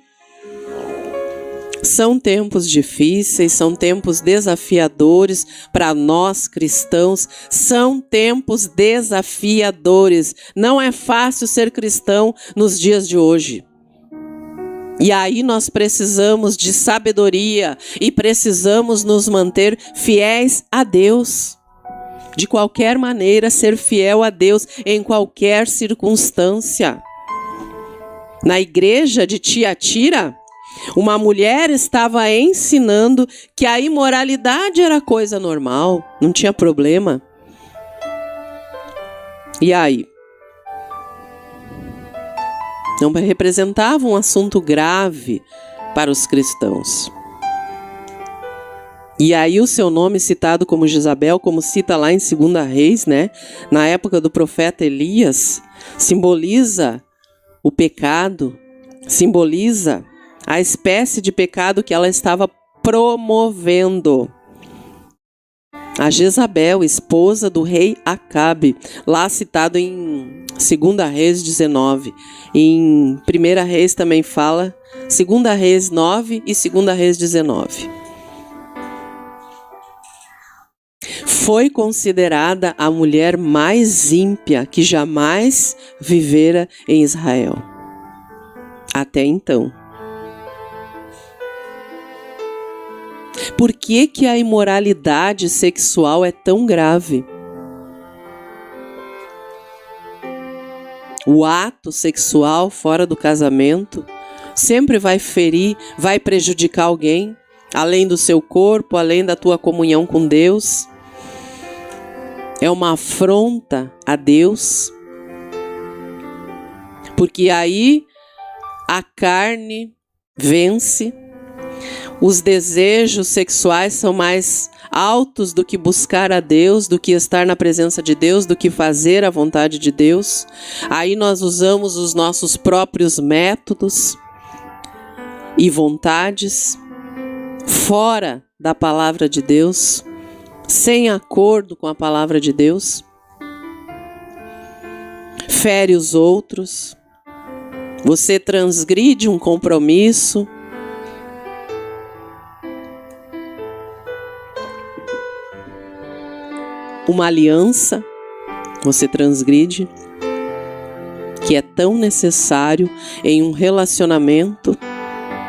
Speaker 6: São tempos difíceis, são tempos desafiadores para nós cristãos, são tempos desafiadores. Não é fácil ser cristão nos dias de hoje. E aí nós precisamos de sabedoria e precisamos nos manter fiéis a Deus. De qualquer maneira, ser fiel a Deus em qualquer circunstância. Na igreja de Tiatira, uma mulher estava ensinando que a imoralidade era coisa normal, não tinha problema. E aí? Não representava um assunto grave para os cristãos. E aí o seu nome citado como Jezabel, como cita lá em 2 Reis, né? Na época do profeta Elias, simboliza o pecado, simboliza a espécie de pecado que ela estava promovendo. a Jezabel, esposa do rei Acabe, lá citado em 2 Reis 19. Em 1 Reis também fala, 2 Reis 9 e 2 Reis 19. Foi considerada a mulher mais ímpia que jamais vivera em Israel. Até então. Por que que a imoralidade sexual é tão grave? O ato sexual fora do casamento sempre vai ferir, vai prejudicar alguém, além do seu corpo, além da tua comunhão com Deus. É uma afronta a Deus, porque aí a carne vence, os desejos sexuais são mais altos do que buscar a Deus, do que estar na presença de Deus, do que fazer a vontade de Deus. Aí nós usamos os nossos próprios métodos e vontades fora da palavra de Deus, sem acordo com a palavra de Deus, fere os outros, você transgride um compromisso, uma aliança, você transgride, que é tão necessário em um relacionamento,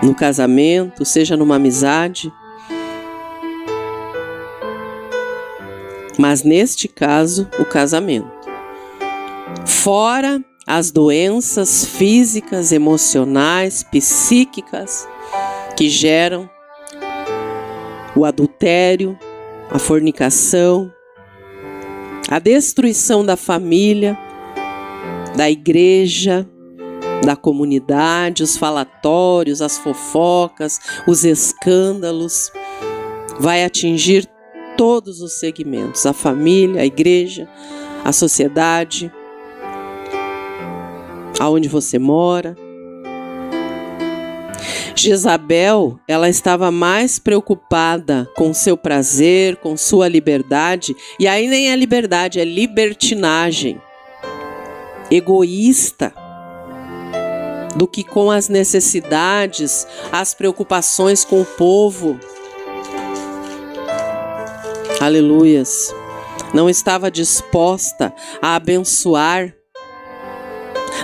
Speaker 6: no casamento, seja numa amizade. Mas neste caso, o casamento. Fora as doenças físicas, emocionais, psíquicas que geram o adultério, a fornicação, a destruição da família, da igreja, da comunidade, os falatórios, as fofocas, os escândalos, vai atingir todos os segmentos, a família, a igreja, a sociedade, aonde você mora. Jezabel, ela estava mais preocupada com seu prazer, com sua liberdade, e aí nem é liberdade, é libertinagem, egoísta, do que com as necessidades, as preocupações com o povo. Aleluias. Não estava disposta a abençoar,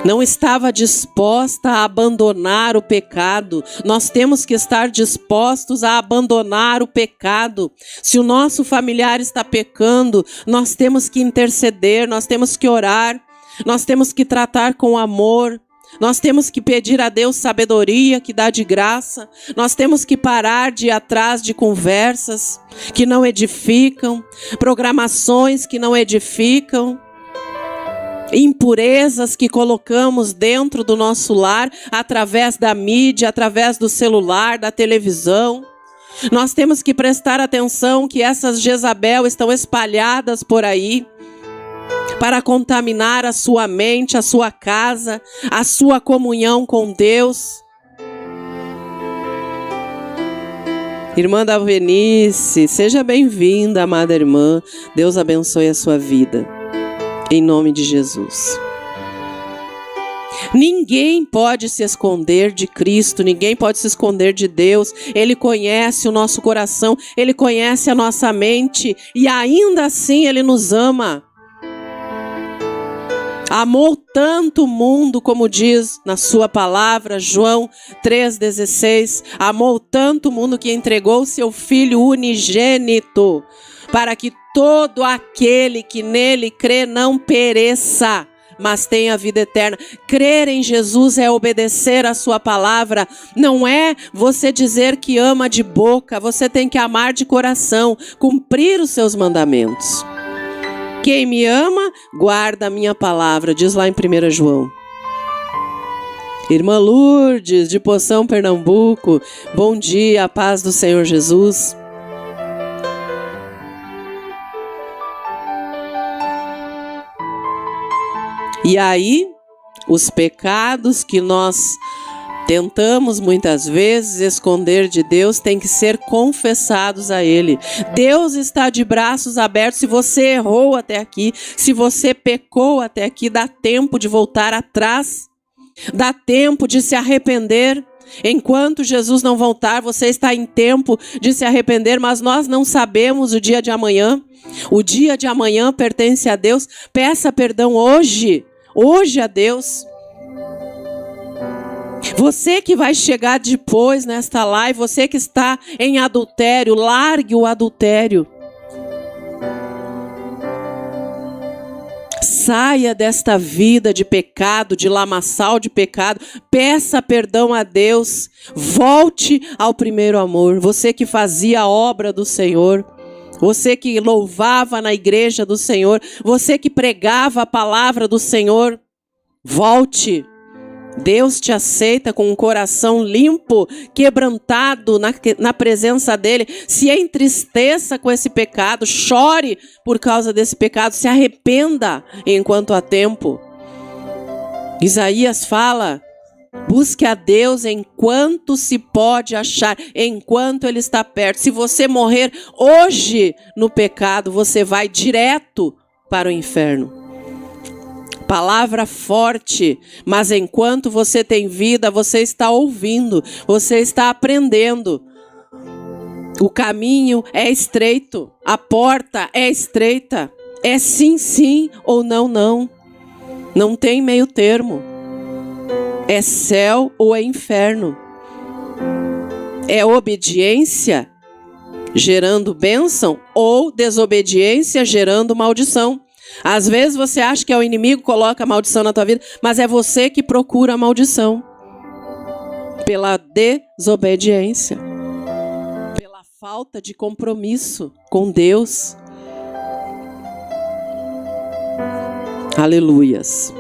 Speaker 6: não estava disposta a abandonar o pecado. Nós temos que estar dispostos a abandonar o pecado. Se o nosso familiar está pecando, nós temos que interceder, nós temos que orar, nós temos que tratar com amor. Nós temos que pedir a Deus sabedoria que dá de graça. Nós temos que parar de ir atrás de conversas que não edificam, programações que não edificam, impurezas que colocamos dentro do nosso lar através da mídia, através do celular, da televisão. Nós temos que prestar atenção que essas Jezabel estão espalhadas por aí, para contaminar a sua mente, a sua casa, a sua comunhão com Deus. Irmã Dalvenice, seja bem-vinda, amada irmã. Deus abençoe a sua vida, em nome de Jesus. Ninguém pode se esconder de Cristo, ninguém pode se esconder de Deus. Ele conhece o nosso coração, Ele conhece a nossa mente e ainda assim Ele nos ama. Amou tanto o mundo, como diz na sua palavra, João 3,16, amou tanto o mundo que entregou seu Filho unigênito, para que todo aquele que nele crê não pereça, mas tenha a vida eterna. Crer em Jesus é obedecer a sua palavra, não é você dizer que ama de boca, você tem que amar de coração, cumprir os seus mandamentos. Quem me ama, guarda a minha palavra, diz lá em 1 João. Irmã Lourdes, de Poção, Pernambuco, bom dia, a paz do Senhor Jesus. E aí, os pecados que nós Tentamos muitas vezes esconder de Deus, tem que ser confessados a Ele. Deus está de braços abertos. Se você errou até aqui, se você pecou até aqui, dá tempo de voltar atrás, dá tempo de se arrepender. Enquanto Jesus não voltar, você está em tempo de se arrepender, mas nós não sabemos o dia de amanhã. O dia de amanhã pertence a Deus. Peça perdão hoje a Deus. Você que vai chegar depois nesta live, você que está em adultério, largue o adultério. Saia desta vida de pecado, de lamaçal de pecado. Peça perdão a Deus. Volte ao primeiro amor. Você que fazia a obra do Senhor. Você que louvava na igreja do Senhor. Você que pregava a palavra do Senhor. Volte. Deus te aceita com um coração limpo, quebrantado na presença dele. Se entristeça com esse pecado, chore por causa desse pecado, se arrependa enquanto há tempo. Isaías fala: busque a Deus enquanto se pode achar, enquanto ele está perto. Se você morrer hoje no pecado, você vai direto para o inferno. Palavra forte, mas enquanto você tem vida, você está ouvindo, você está aprendendo. O caminho é estreito, a porta é estreita, é sim, sim ou não, não. Não tem meio termo. É céu ou é inferno. É obediência gerando bênção ou desobediência gerando maldição. Às vezes você acha que é o inimigo que coloca a maldição na tua vida, mas é você que procura a maldição. Pela desobediência. Pela falta de compromisso com Deus. Aleluias.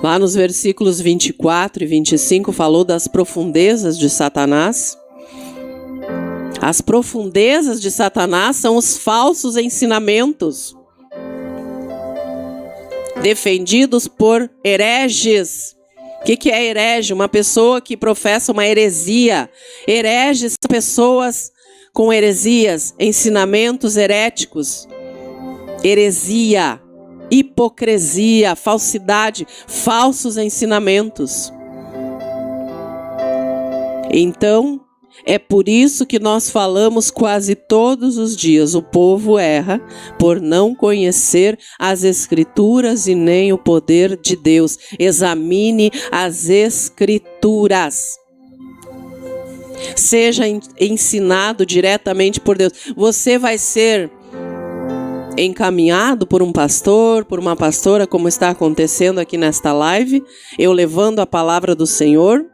Speaker 6: Lá nos versículos 24 e 25 falou das profundezas de Satanás. As profundezas de Satanás são os falsos ensinamentos defendidos por hereges. O que é herege? Uma pessoa que professa uma heresia. Hereges são pessoas com heresias, ensinamentos heréticos. Heresia, hipocrisia, falsidade, falsos ensinamentos. Então, é por isso que nós falamos quase todos os dias. O povo erra por não conhecer as Escrituras e nem o poder de Deus. Examine as Escrituras. Seja ensinado diretamente por Deus. Você vai ser encaminhado por um pastor, por uma pastora, como está acontecendo aqui nesta live, eu levando a palavra do Senhor.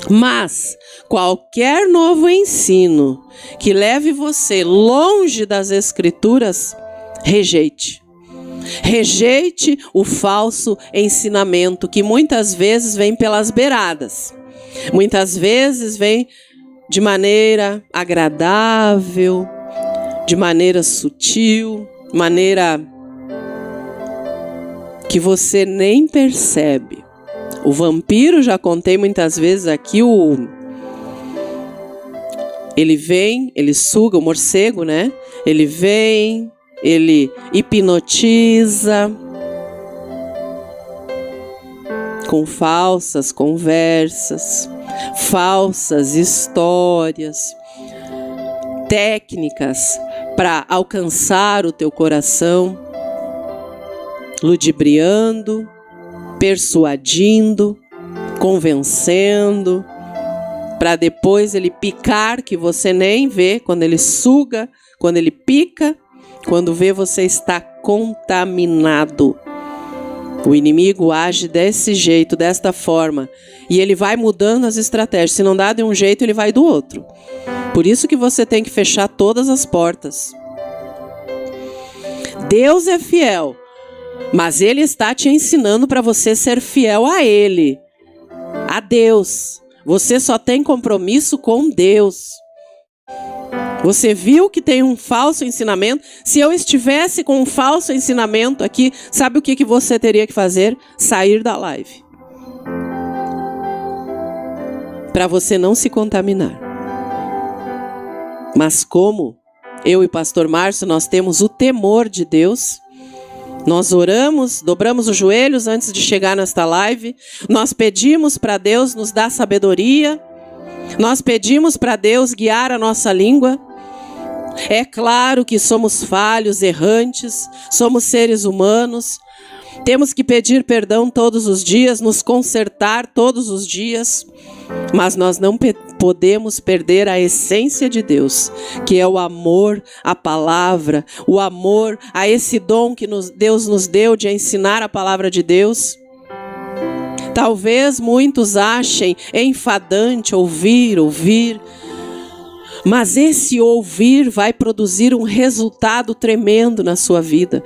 Speaker 6: Mas qualquer novo ensino que leve você longe das Escrituras, rejeite. Rejeite o falso ensinamento que muitas vezes vem pelas beiradas. Muitas vezes vem de maneira agradável, de maneira sutil, maneira que você nem percebe. O vampiro, já contei muitas vezes aqui, ele vem, ele suga, o morcego, né? Ele vem, ele hipnotiza com falsas conversas, falsas histórias, técnicas para alcançar o teu coração, ludibriando, persuadindo, convencendo, para depois ele picar, que você nem vê, quando ele suga, quando ele pica, quando vê você está contaminado. O inimigo age desse jeito, desta forma, e ele vai mudando as estratégias. Se não dá de um jeito, ele vai do outro. Por isso que você tem que fechar todas as portas. Deus é fiel, mas Ele está te ensinando para você ser fiel a Ele, a Deus. Você só tem compromisso com Deus. Você viu que tem um falso ensinamento? Se eu estivesse com um falso ensinamento aqui, sabe o que você teria que fazer? Sair da live. para você não se contaminar. Mas como eu e pastor Márcio, nós temos o temor de Deus, nós oramos, dobramos os joelhos antes de chegar nesta live, nós pedimos para Deus nos dar sabedoria, nós pedimos para Deus guiar a nossa língua. É claro que somos falhos, errantes, somos seres humanos, temos que pedir perdão todos os dias, nos consertar todos os dias, mas nós não podemos perder a essência de Deus, que é o amor à palavra, o amor a esse dom que Deus nos deu de ensinar a palavra de Deus. Talvez muitos achem enfadante ouvir, mas esse ouvir vai produzir um resultado tremendo na sua vida.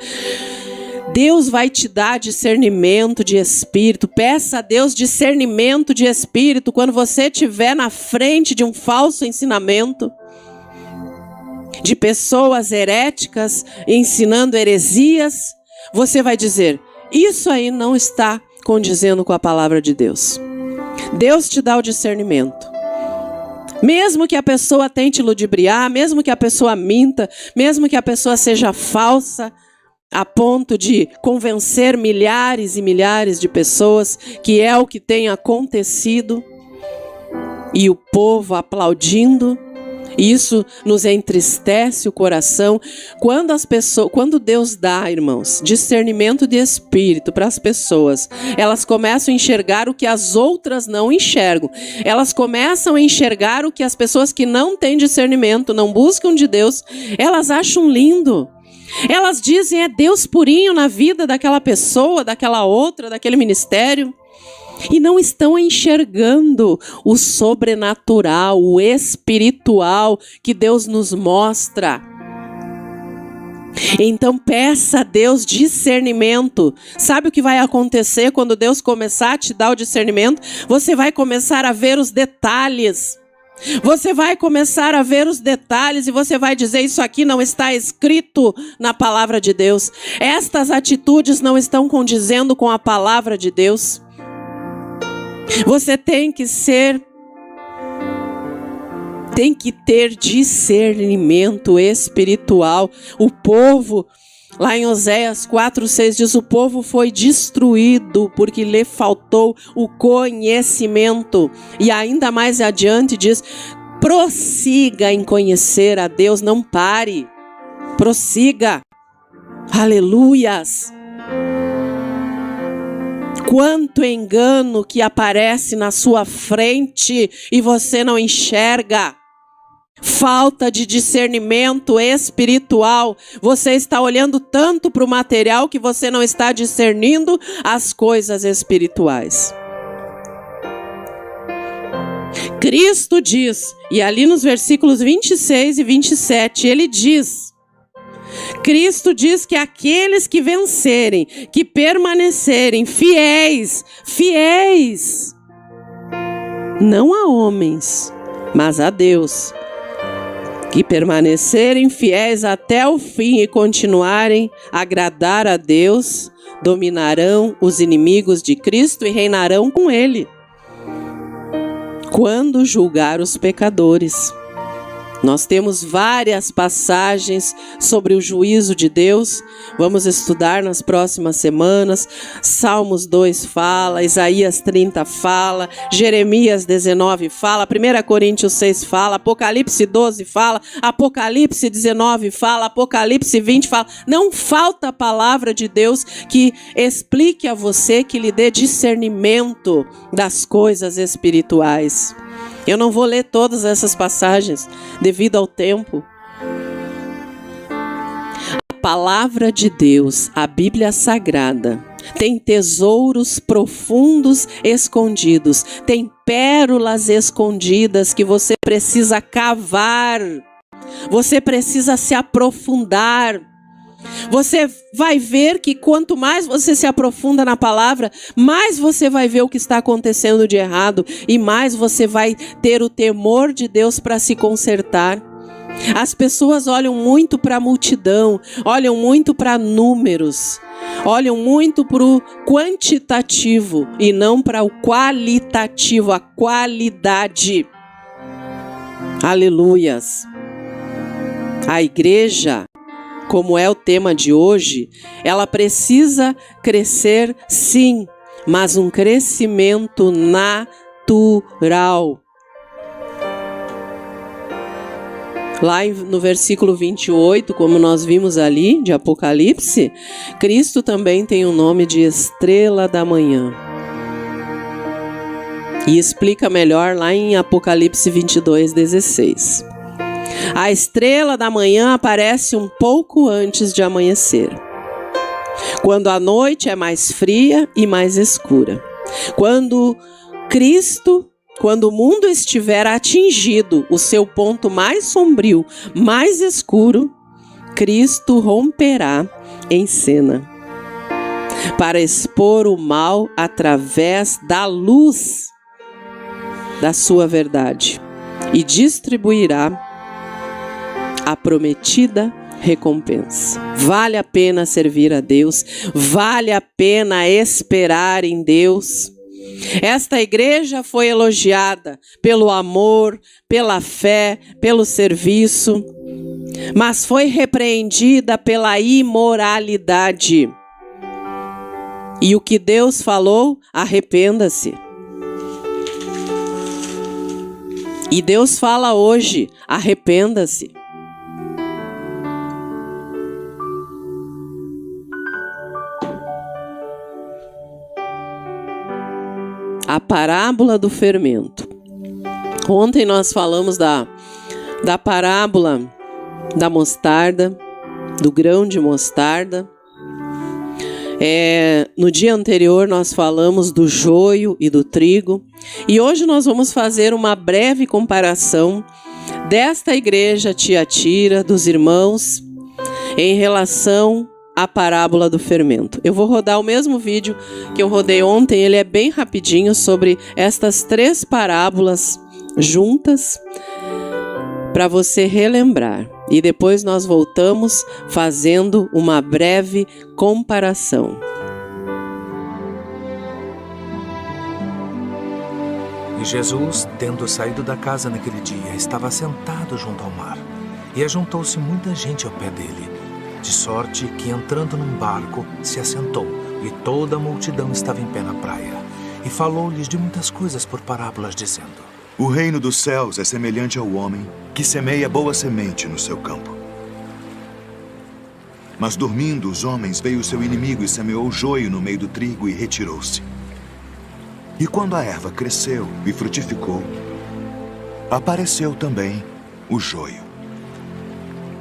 Speaker 6: Deus vai te dar discernimento de espírito. Peça a Deus discernimento de espírito quando você estiver na frente de um falso ensinamento, de pessoas heréticas ensinando heresias. Você vai dizer, isso aí não está condizendo com a palavra de Deus. Deus te dá o discernimento. Mesmo que a pessoa tente ludibriar, mesmo que a pessoa minta, mesmo que a pessoa seja falsa, a ponto de convencer milhares e milhares de pessoas que é o que tem acontecido, e o povo aplaudindo, isso nos entristece o coração. Quando Deus dá, irmãos, discernimento de espírito para as pessoas, elas começam a enxergar o que as outras não enxergam. Elas começam a enxergar o que as pessoas que não têm discernimento, não buscam de Deus, elas acham lindo. Elas dizem, é Deus purinho na vida daquela pessoa, daquela outra, daquele ministério. E não estão enxergando o sobrenatural, o espiritual que Deus nos mostra. Então peça a Deus discernimento. Sabe o que vai acontecer quando Deus começar a te dar o discernimento? Você vai começar a ver os detalhes. Você vai começar a ver os detalhes e você vai dizer, isso aqui não está escrito na palavra de Deus. Estas atitudes não estão condizendo com a palavra de Deus. Você tem que ter discernimento espiritual. O povo, lá em Oséias 4:6 diz, o povo foi destruído porque lhe faltou o conhecimento. E ainda mais adiante diz, prossiga em conhecer a Deus, não pare, prossiga. Aleluias! Quanto engano que aparece na sua frente e você não enxerga. Falta de discernimento espiritual. Você está olhando tanto para o material que você não está discernindo as coisas espirituais. Cristo diz, e ali nos versículos 26 e 27, ele diz, Cristo diz que aqueles que vencerem, que permanecerem fiéis, não a homens, mas a Deus, que permanecerem fiéis até o fim e continuarem a agradar a Deus, dominarão os inimigos de Cristo e reinarão com Ele, quando julgar os pecadores. Nós temos várias passagens sobre o juízo de Deus, vamos estudar nas próximas semanas. Salmos 2 fala, Isaías 30 fala, Jeremias 19 fala, 1 Coríntios 6 fala, Apocalipse 12 fala, Apocalipse 19 fala, Apocalipse 20 fala. Não falta a palavra de Deus que explique a você, que lhe dê discernimento das coisas espirituais. Eu não vou ler todas essas passagens devido ao tempo. A palavra de Deus, a Bíblia Sagrada, tem tesouros profundos escondidos, tem pérolas escondidas que você precisa cavar, você precisa se aprofundar. Você vai ver que quanto mais você se aprofunda na palavra, mais você vai ver o que está acontecendo de errado e mais você vai ter o temor de Deus para se consertar. As pessoas olham muito para a multidão, olham muito para números, olham muito para o quantitativo e não para o qualitativo, a qualidade. Aleluias. A igreja, como é o tema de hoje, ela precisa crescer sim, mas um crescimento natural. Lá no versículo 28, como nós vimos ali, de Apocalipse, Cristo também tem o nome de estrela da manhã. E explica melhor lá em Apocalipse 22:16. A estrela da manhã aparece um pouco antes de amanhecer, quando a noite é mais fria e mais escura. Quando o mundo estiver atingido o seu ponto mais sombrio, mais escuro, Cristo romperá em cena para expor o mal através da luz da sua verdade e distribuirá a prometida recompensa. Vale a pena servir a Deus, vale a pena esperar em Deus. Esta igreja foi elogiada pelo amor, pela fé, pelo serviço, mas foi repreendida pela imoralidade. E o que Deus falou, arrependa-se. E Deus fala hoje, arrependa-se. A parábola do fermento. Ontem nós falamos da parábola da mostarda, do grão de mostarda. No dia anterior nós falamos do joio e do trigo. E hoje nós vamos fazer uma breve comparação desta igreja Tiatira, dos irmãos, em relação a parábola do fermento. Eu vou rodar o mesmo vídeo que eu rodei ontem, ele é bem rapidinho, sobre estas 3 parábolas juntas, para você relembrar. E depois nós voltamos fazendo uma breve comparação.
Speaker 8: E Jesus, tendo saído da casa naquele dia, estava sentado junto ao mar, e ajuntou-se muita gente ao pé dele, de sorte que, entrando num barco, se assentou, e toda a multidão estava em pé na praia. E falou-lhes de muitas coisas por parábolas, dizendo:
Speaker 9: O reino dos céus é semelhante ao homem que semeia boa semente no seu campo. Mas dormindo os homens, veio o seu inimigo e semeou joio no meio do trigo e retirou-se. E quando a erva cresceu e frutificou, apareceu também o joio.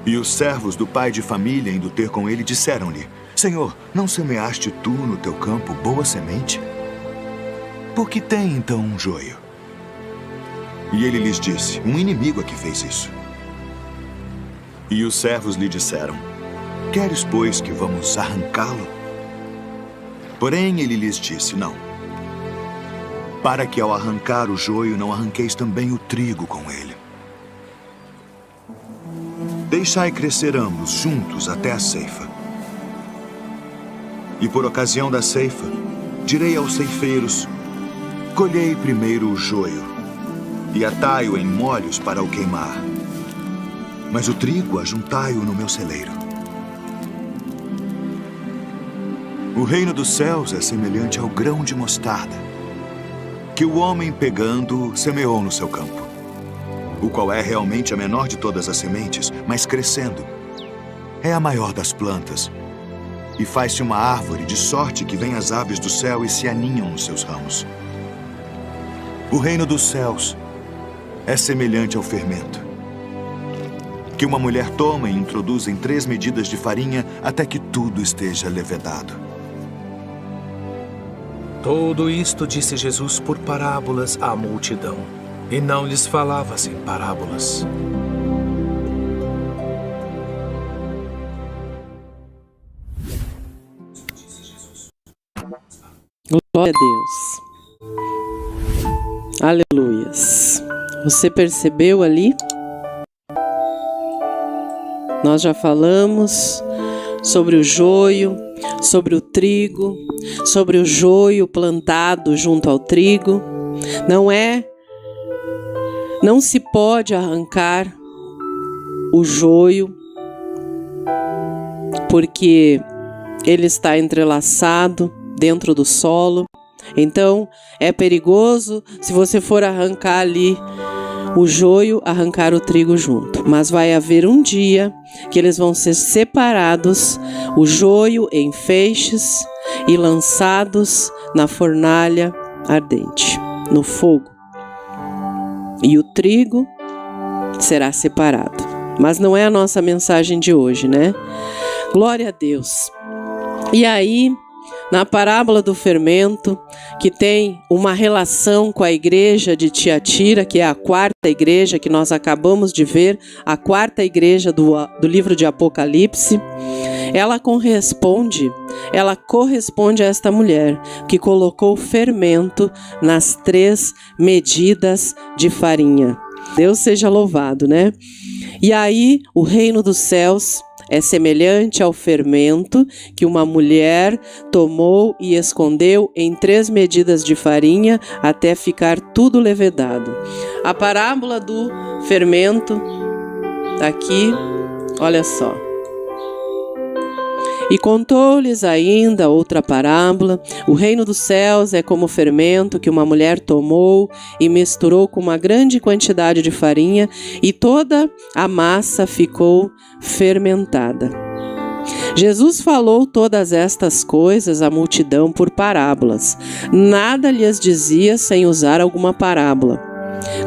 Speaker 9: E os servos do pai de família, indo ter com ele, disseram-lhe: Senhor, não semeaste tu no teu campo boa semente? Por que tem então um joio? E ele lhes disse: Um inimigo é que fez isso. E os servos lhe disseram: Queres, pois, que vamos arrancá-lo? Porém ele lhes disse: Não, para que ao arrancar o joio não arranqueis também o trigo com ele. Deixai crescer ambos juntos até a ceifa. E por ocasião da ceifa, direi aos ceifeiros: Colhei primeiro o joio, e atai-o em molhos para o queimar. Mas o trigo ajuntai-o no meu celeiro. O reino dos céus é semelhante ao grão de mostarda, que o homem, pegando, semeou no seu campo, o qual é realmente a menor de todas as sementes, mas crescendo, é a maior das plantas, e faz-se uma árvore, de sorte que vêm as aves do céu e se aninham nos seus ramos. O reino dos céus é semelhante ao fermento, que uma mulher toma e introduz em 3 medidas de farinha, até que tudo esteja levedado.
Speaker 8: Tudo isto disse Jesus por parábolas à multidão, e não lhes falava sem parábolas.
Speaker 6: Glória a Deus. Aleluias. Você percebeu ali? Nós já falamos sobre o joio, sobre o trigo, sobre o joio plantado junto ao trigo. Não se pode arrancar o joio, porque ele está entrelaçado dentro do solo. Então é perigoso, se você for arrancar ali o joio, arrancar o trigo junto. Mas vai haver um dia que eles vão ser separados, o joio em feixes e lançados na fornalha ardente, no fogo. E o trigo será separado. Mas não é a nossa mensagem de hoje, né? Glória a Deus. E aí, na parábola do fermento, que tem uma relação com a igreja de Tiatira, que é a quarta igreja que nós acabamos de ver, a quarta igreja do livro de Apocalipse, ela corresponde a esta mulher que colocou fermento nas 3 medidas de farinha. Deus seja louvado, né? E aí, o reino dos céus é semelhante ao fermento que uma mulher tomou e escondeu em 3 medidas de farinha até ficar tudo levedado. A parábola do fermento está aqui, olha só. E contou-lhes ainda outra parábola: o reino dos céus é como fermento que uma mulher tomou e misturou com uma grande quantidade de farinha, e toda a massa ficou fermentada. Jesus falou todas estas coisas à multidão por parábolas. Nada lhes dizia sem usar alguma parábola.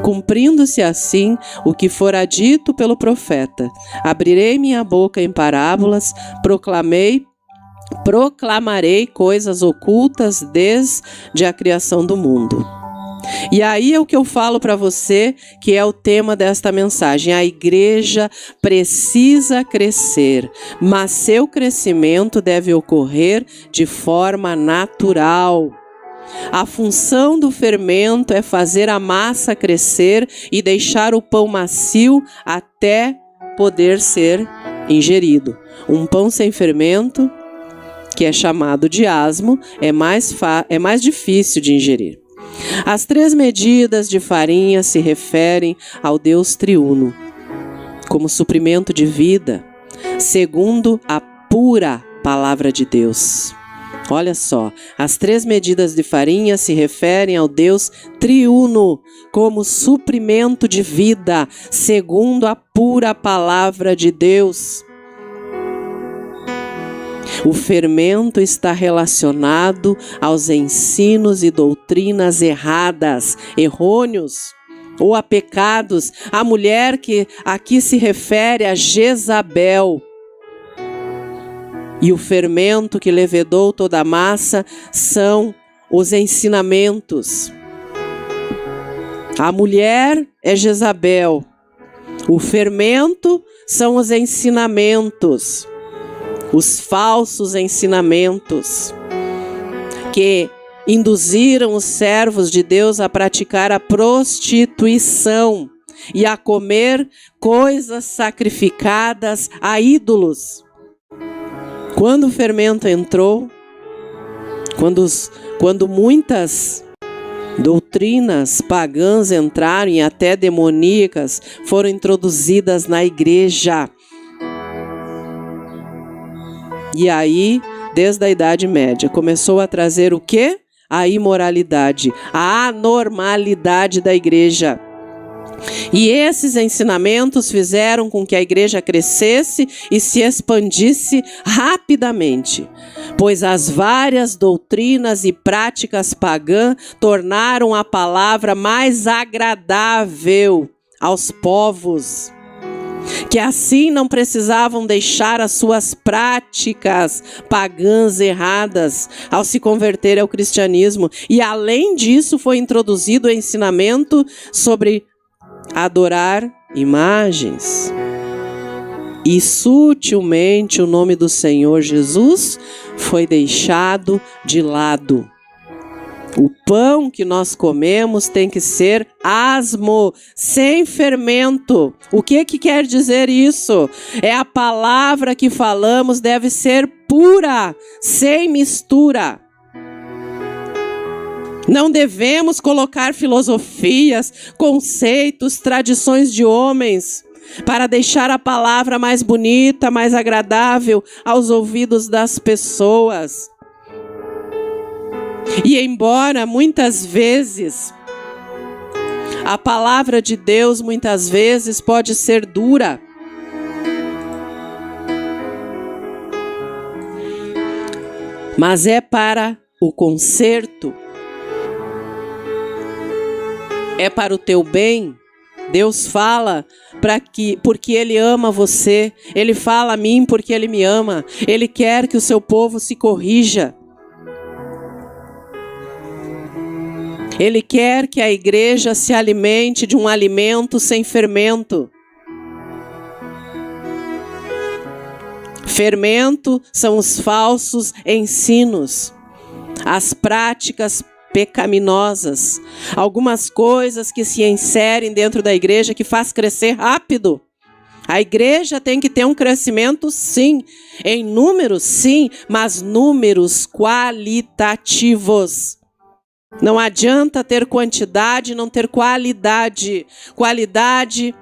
Speaker 6: Cumprindo-se assim o que fora dito pelo profeta: abrirei minha boca em parábolas, proclamarei coisas ocultas desde a criação do mundo. E aí é o que eu falo para você, que é o tema desta mensagem. A igreja precisa crescer, mas seu crescimento deve ocorrer de forma natural. A função do fermento é fazer a massa crescer e deixar o pão macio até poder ser ingerido. Um pão sem fermento, que é chamado de asmo, é mais difícil de ingerir. As 3 medidas de farinha se referem ao Deus triuno, como suprimento de vida, segundo a pura palavra de Deus. Olha só, as 3 medidas de farinha se referem ao Deus triuno, como suprimento de vida, segundo a pura palavra de Deus. O fermento está relacionado aos ensinos e doutrinas errôneos, ou a pecados. A mulher que aqui se refere a Jezabel. E o fermento que levedou toda a massa são os ensinamentos. A mulher é Jezabel. O fermento são os ensinamentos. Os falsos ensinamentos que induziram os servos de Deus a praticar a prostituição e a comer coisas sacrificadas a ídolos. Quando o fermento entrou, quando muitas doutrinas pagãs entraram e até demoníacas foram introduzidas na igreja. E aí, desde a Idade Média, começou a trazer o quê? A imoralidade, a anormalidade da igreja. E esses ensinamentos fizeram com que a igreja crescesse e se expandisse rapidamente, pois as várias doutrinas e práticas pagãs tornaram a palavra mais agradável aos povos, que assim não precisavam deixar as suas práticas pagãs erradas ao se converter ao cristianismo. E além disso foi introduzido o ensinamento sobre adorar imagens. E sutilmente o nome do Senhor Jesus foi deixado de lado. O pão que nós comemos tem que ser asmo, sem fermento. O que quer dizer isso? É a palavra que falamos deve ser pura. pura, sem mistura. Não devemos colocar filosofias, conceitos, tradições de homens para deixar a palavra mais bonita, mais agradável aos ouvidos das pessoas. E embora muitas vezes a palavra de Deus muitas vezes pode ser dura, mas é para o conserto, é para o teu bem. Deus fala porque Ele ama você, Ele fala a mim porque Ele me ama, Ele quer que o seu povo se corrija. Ele quer que a igreja se alimente de um alimento sem fermento. Fermento são os falsos ensinos, as práticas pecaminosas, algumas coisas que se inserem dentro da igreja que faz crescer rápido. A igreja tem que ter um crescimento, sim, em números, sim, mas números qualitativos. Não adianta ter quantidade e não ter qualidade. Qualidade,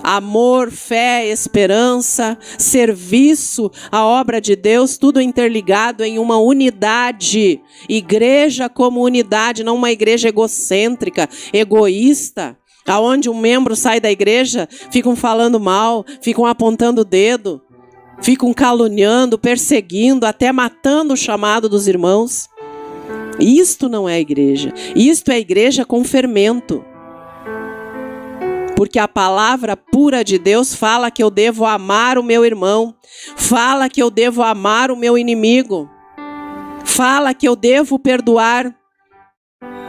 Speaker 6: amor, fé, esperança, serviço à obra de Deus, tudo interligado em uma unidade. Igreja como unidade, não uma igreja egocêntrica, egoísta, aonde um membro sai da igreja, ficam falando mal, ficam apontando o dedo, ficam caluniando, perseguindo, até matando o chamado dos irmãos. Isto não é igreja. Isto é igreja com fermento. Porque a palavra pura de Deus fala que eu devo amar o meu irmão. Fala que eu devo amar o meu inimigo. Fala que eu devo perdoar.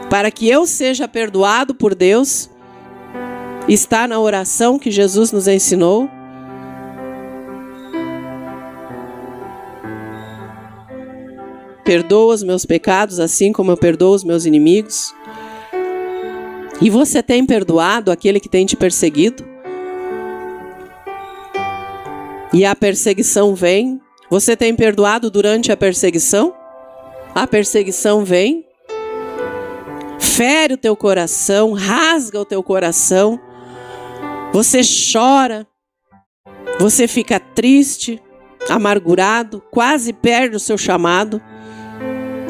Speaker 6: Para que eu seja perdoado por Deus. Está na oração que Jesus nos ensinou. Perdoa os meus pecados, assim como eu perdoo os meus inimigos. E você tem perdoado aquele que tem te perseguido? E a perseguição vem. Você tem perdoado durante a perseguição? A perseguição vem. Fere o teu coração, rasga o teu coração. Você chora. Você fica triste, amargurado, quase perde o seu chamado.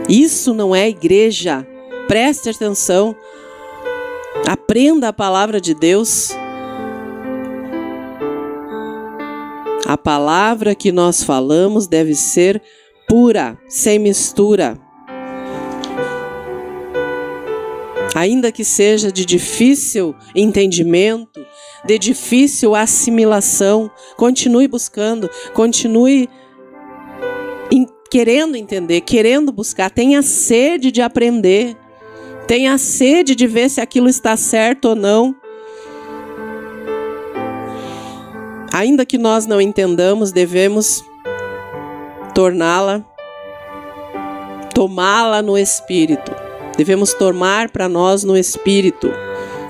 Speaker 6: Isso não é igreja. Preste atenção. Aprenda a palavra de Deus. A palavra que nós falamos deve ser pura, sem mistura. Ainda que seja de difícil entendimento, de difícil assimilação, continue buscando, continue querendo entender, querendo buscar, tenha sede de aprender, tenha sede de ver se aquilo está certo ou não. Ainda que nós não entendamos, devemos tomá-la no Espírito. Devemos tomar para nós no Espírito,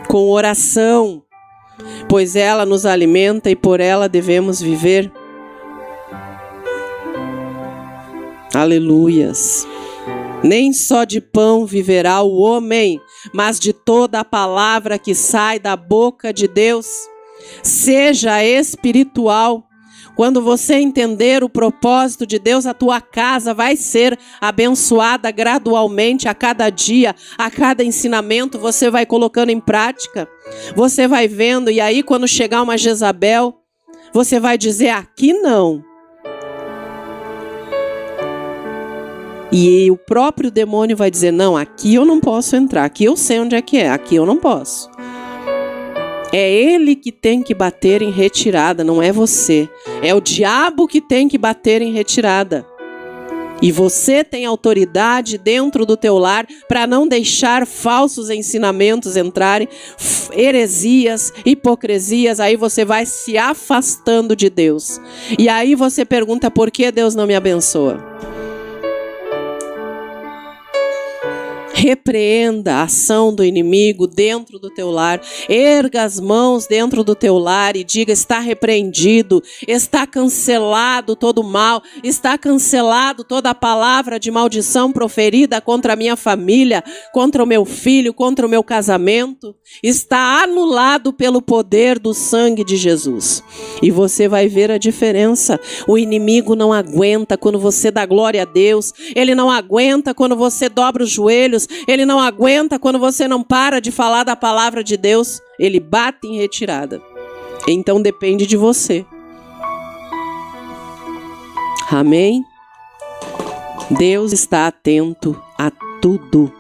Speaker 6: com oração, pois ela nos alimenta e por ela devemos viver. Aleluias. Nem só de pão viverá o homem, mas de toda a palavra que sai da boca de Deus. Seja espiritual. Quando você entender o propósito de Deus, a tua casa vai ser abençoada gradualmente a cada dia, a cada ensinamento você vai colocando em prática. Você vai vendo, e aí quando chegar uma Jezabel, você vai dizer, aqui não. E o próprio demônio vai dizer, não, aqui eu não posso entrar, aqui eu sei onde é que é, aqui eu não posso. É ele que tem que bater em retirada, não é você. É o diabo que tem que bater em retirada. E você tem autoridade dentro do teu lar para não deixar falsos ensinamentos entrarem, heresias, hipocrisias, aí você vai se afastando de Deus. E aí você pergunta, por que Deus não me abençoa? Repreenda a ação do inimigo dentro do teu lar. Erga as mãos dentro do teu lar e diga: está repreendido, está cancelado todo mal, está cancelado toda a palavra de maldição proferida contra a minha família, contra o meu filho, contra o meu casamento. Está anulado pelo poder do sangue de Jesus. E você vai ver a diferença. O inimigo não aguenta quando você dá glória a Deus. Ele não aguenta quando você dobra os joelhos. Ele não aguenta quando você não para de falar da palavra de Deus. Ele bate em retirada. Então depende de você. Amém? Deus está atento a tudo.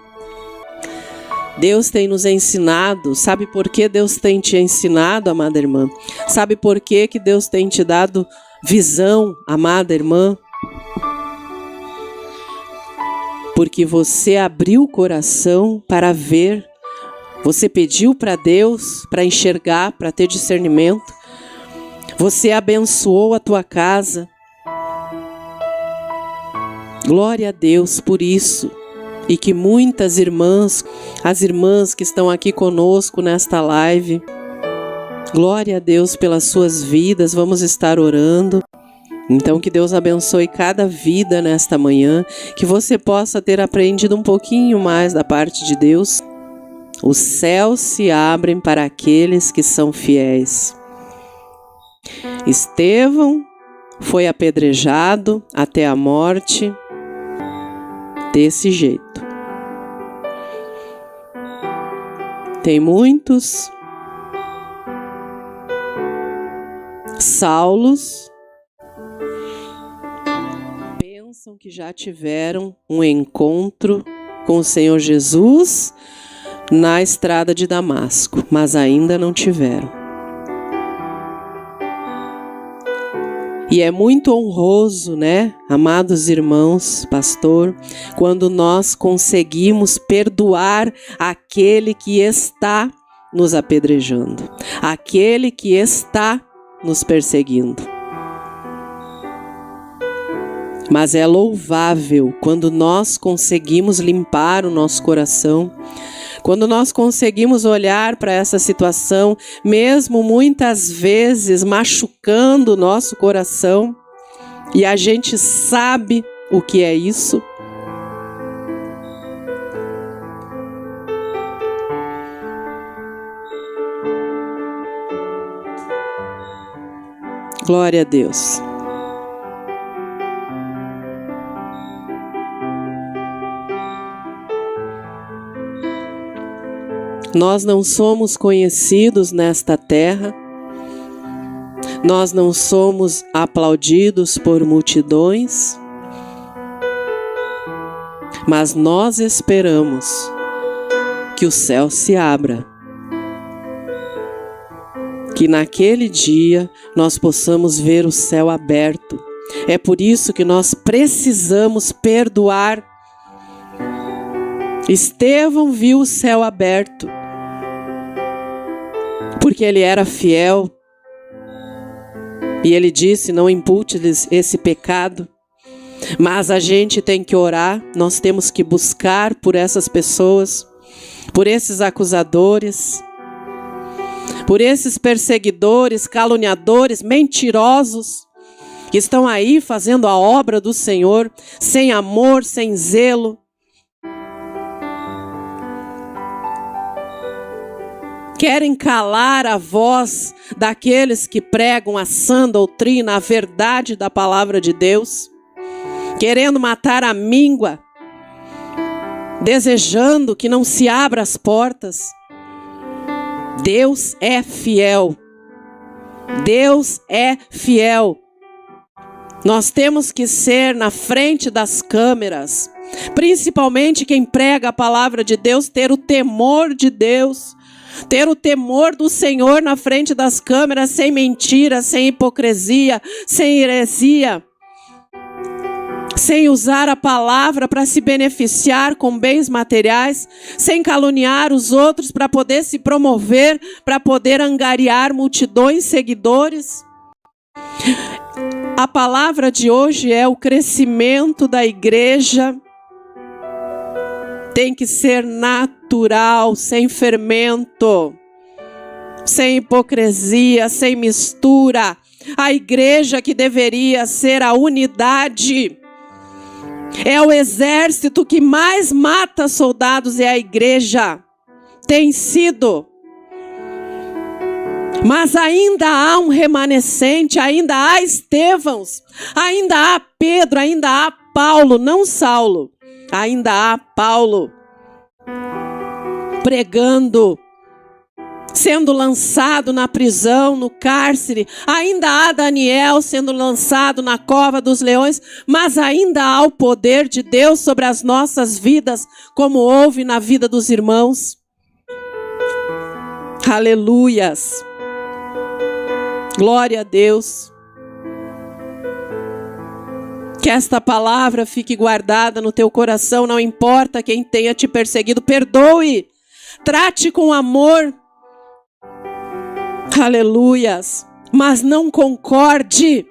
Speaker 6: Deus tem nos ensinado. Sabe por que Deus tem te ensinado, amada irmã? Sabe por que Deus tem te dado visão, amada irmã? Porque você abriu o coração para ver, você pediu para Deus para enxergar, para ter discernimento, você abençoou a tua casa. Glória a Deus por isso, e que muitas irmãs, as irmãs que estão aqui conosco nesta live, glória a Deus pelas suas vidas, vamos estar orando. Então que Deus abençoe cada vida nesta manhã, que você possa ter aprendido um pouquinho mais da parte de Deus. Os céus se abrem para aqueles que são fiéis. Estevão foi apedrejado até a morte desse jeito. Tem muitos Saulos pensam que já tiveram um encontro com o Senhor Jesus na estrada de Damasco, mas ainda não tiveram. E é muito honroso, né, amados irmãos, pastor, quando nós conseguimos perdoar aquele que está nos apedrejando, aquele que está nos perseguindo. Mas é louvável quando nós conseguimos limpar o nosso coração, quando nós conseguimos olhar para essa situação, mesmo muitas vezes machucando o nosso coração, e a gente sabe o que é isso. Glória a Deus. Nós não somos conhecidos nesta terra, nós não somos aplaudidos por multidões, mas nós esperamos que o céu se abra, que naquele dia nós possamos ver o céu aberto. É por isso que nós precisamos perdoar. Estevão viu o céu aberto, porque ele era fiel, e ele disse: não impute-lhes esse pecado. Mas a gente tem que orar, nós temos que buscar por essas pessoas, por esses acusadores, por esses perseguidores, caluniadores, mentirosos, que estão aí fazendo a obra do Senhor, sem amor, sem zelo. Querem calar a voz daqueles que pregam a sã doutrina, a verdade da palavra de Deus, querendo matar a míngua, desejando que não se abra as portas. Deus é fiel. Deus é fiel. Nós temos que ser na frente das câmeras, principalmente quem prega a palavra de Deus, ter o temor de Deus, ter o temor do Senhor na frente das câmeras, sem mentira, sem hipocrisia, sem heresia, sem usar a palavra para se beneficiar com bens materiais, sem caluniar os outros para poder se promover, para poder angariar multidões, seguidores. A palavra de hoje é o crescimento da igreja Tem que ser natural, sem fermento, sem hipocrisia, sem mistura. A igreja que deveria ser a unidade. É o exército que mais mata soldados, é a igreja. Tem sido. Mas ainda há um remanescente, ainda há Estevãos, ainda há Pedro, ainda há Paulo, não Saulo. Ainda há Paulo pregando, sendo lançado na prisão, no cárcere. Ainda há Daniel sendo lançado na cova dos leões, mas ainda há o poder de Deus sobre as nossas vidas, como houve na vida dos irmãos. Aleluias! Glória a Deus. Que esta palavra fique guardada no teu coração, não importa quem tenha te perseguido, perdoe, trate com amor. Aleluias. Mas não concorde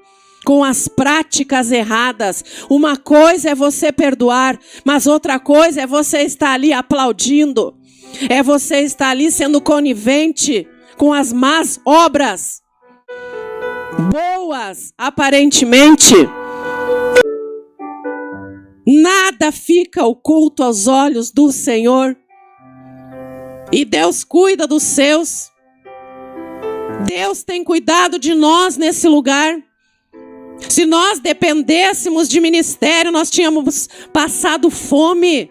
Speaker 6: com as práticas erradas. Uma coisa é você perdoar, mas outra coisa é você estar ali aplaudindo. É você estar ali sendo conivente com as más obras. Boas, aparentemente. Nada fica oculto aos olhos do Senhor. E Deus cuida dos seus. Deus tem cuidado de nós nesse lugar. Se nós dependêssemos de ministério, nós tínhamos passado fome.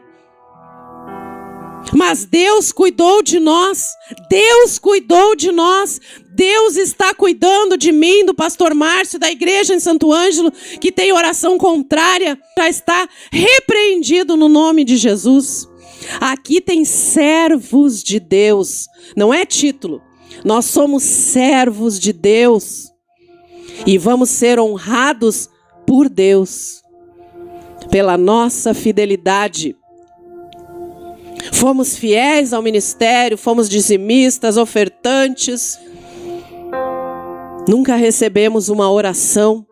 Speaker 6: Mas Deus cuidou de nós. Deus cuidou de nós. Deus está cuidando de mim, do pastor Márcio, da igreja em Santo Ângelo, que tem oração contrária. Já está repreendido no nome de Jesus. Aqui tem servos de Deus. Não é título. Nós somos servos de Deus. E vamos ser honrados por Deus. Pela nossa fidelidade. Fomos fiéis ao ministério, fomos dizimistas, ofertantes. Nunca recebemos uma oração.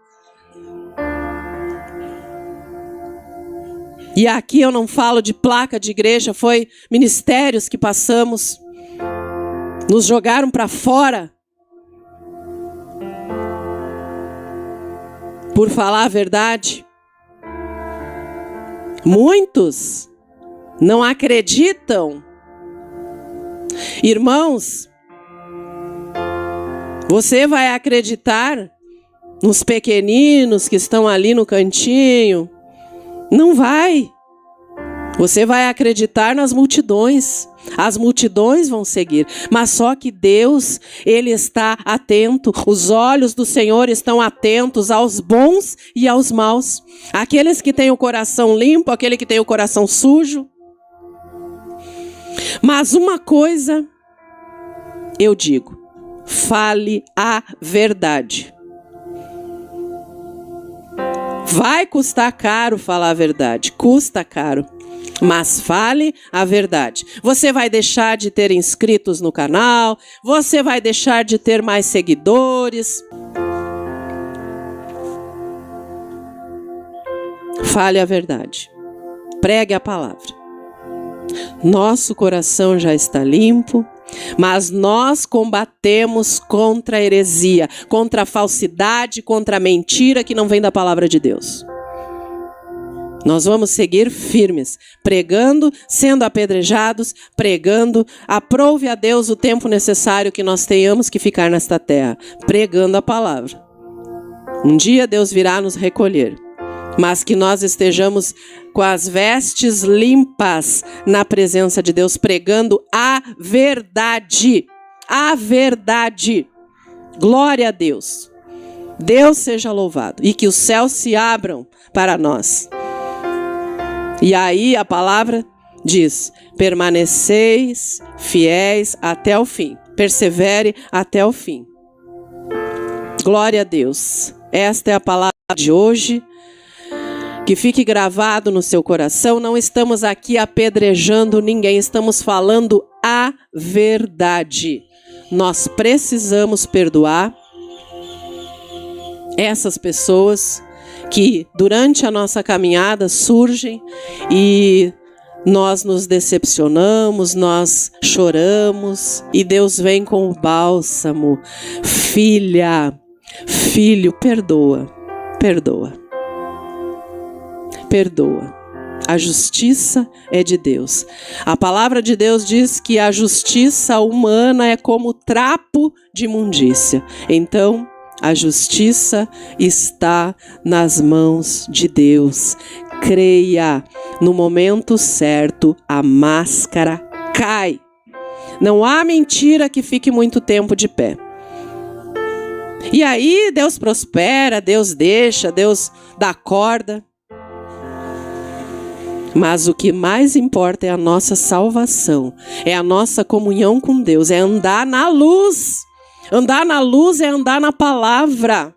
Speaker 6: E aqui eu não falo de placa de igreja, foi ministérios que passamos. Nos jogaram para fora. Por falar a verdade. Muitos não acreditam. Irmãos, você vai acreditar nos pequeninos que estão ali no cantinho? Não vai. Você vai acreditar nas multidões. As multidões vão seguir. Mas só que Deus, Ele está atento. Os olhos do Senhor estão atentos aos bons e aos maus. Aqueles que têm o coração limpo, aquele que tem o coração sujo. Mas uma coisa eu digo, fale a verdade. Vai custar caro falar a verdade, custa caro, mas fale a verdade. Você vai deixar de ter inscritos no canal, você vai deixar de ter mais seguidores. Fale a verdade, pregue a palavra. Nosso coração já está limpo, mas nós combatemos contra a heresia, contra a falsidade, contra a mentira que não vem da palavra de Deus. Nós vamos seguir firmes, pregando, sendo apedrejados, pregando. Aprove a Deus o tempo necessário que nós tenhamos que ficar nesta terra, pregando a palavra. Um dia Deus virá nos recolher. Mas que nós estejamos com as vestes limpas na presença de Deus, pregando a verdade. A verdade. Glória a Deus. Deus seja louvado. E que os céus se abram para nós. E aí a palavra diz: permaneceis fiéis até o fim. Persevere até o fim. Glória a Deus. Esta é a palavra de hoje. Que fique gravado no seu coração, não estamos aqui apedrejando ninguém, estamos falando a verdade. Nós precisamos perdoar essas pessoas que durante a nossa caminhada surgem e nós nos decepcionamos, nós choramos e Deus vem com o bálsamo. Filha, filho, perdoa, perdoa, perdoa. A justiça é de Deus. A palavra de Deus diz que a justiça humana é como trapo de imundícia. Então, a justiça está nas mãos de Deus. Creia, no momento certo, a máscara cai. Não há mentira que fique muito tempo de pé. E aí Deus prospera, Deus deixa, Deus dá corda. Mas o que mais importa é a nossa salvação, é a nossa comunhão com Deus, é andar na luz. Andar na luz é andar na palavra.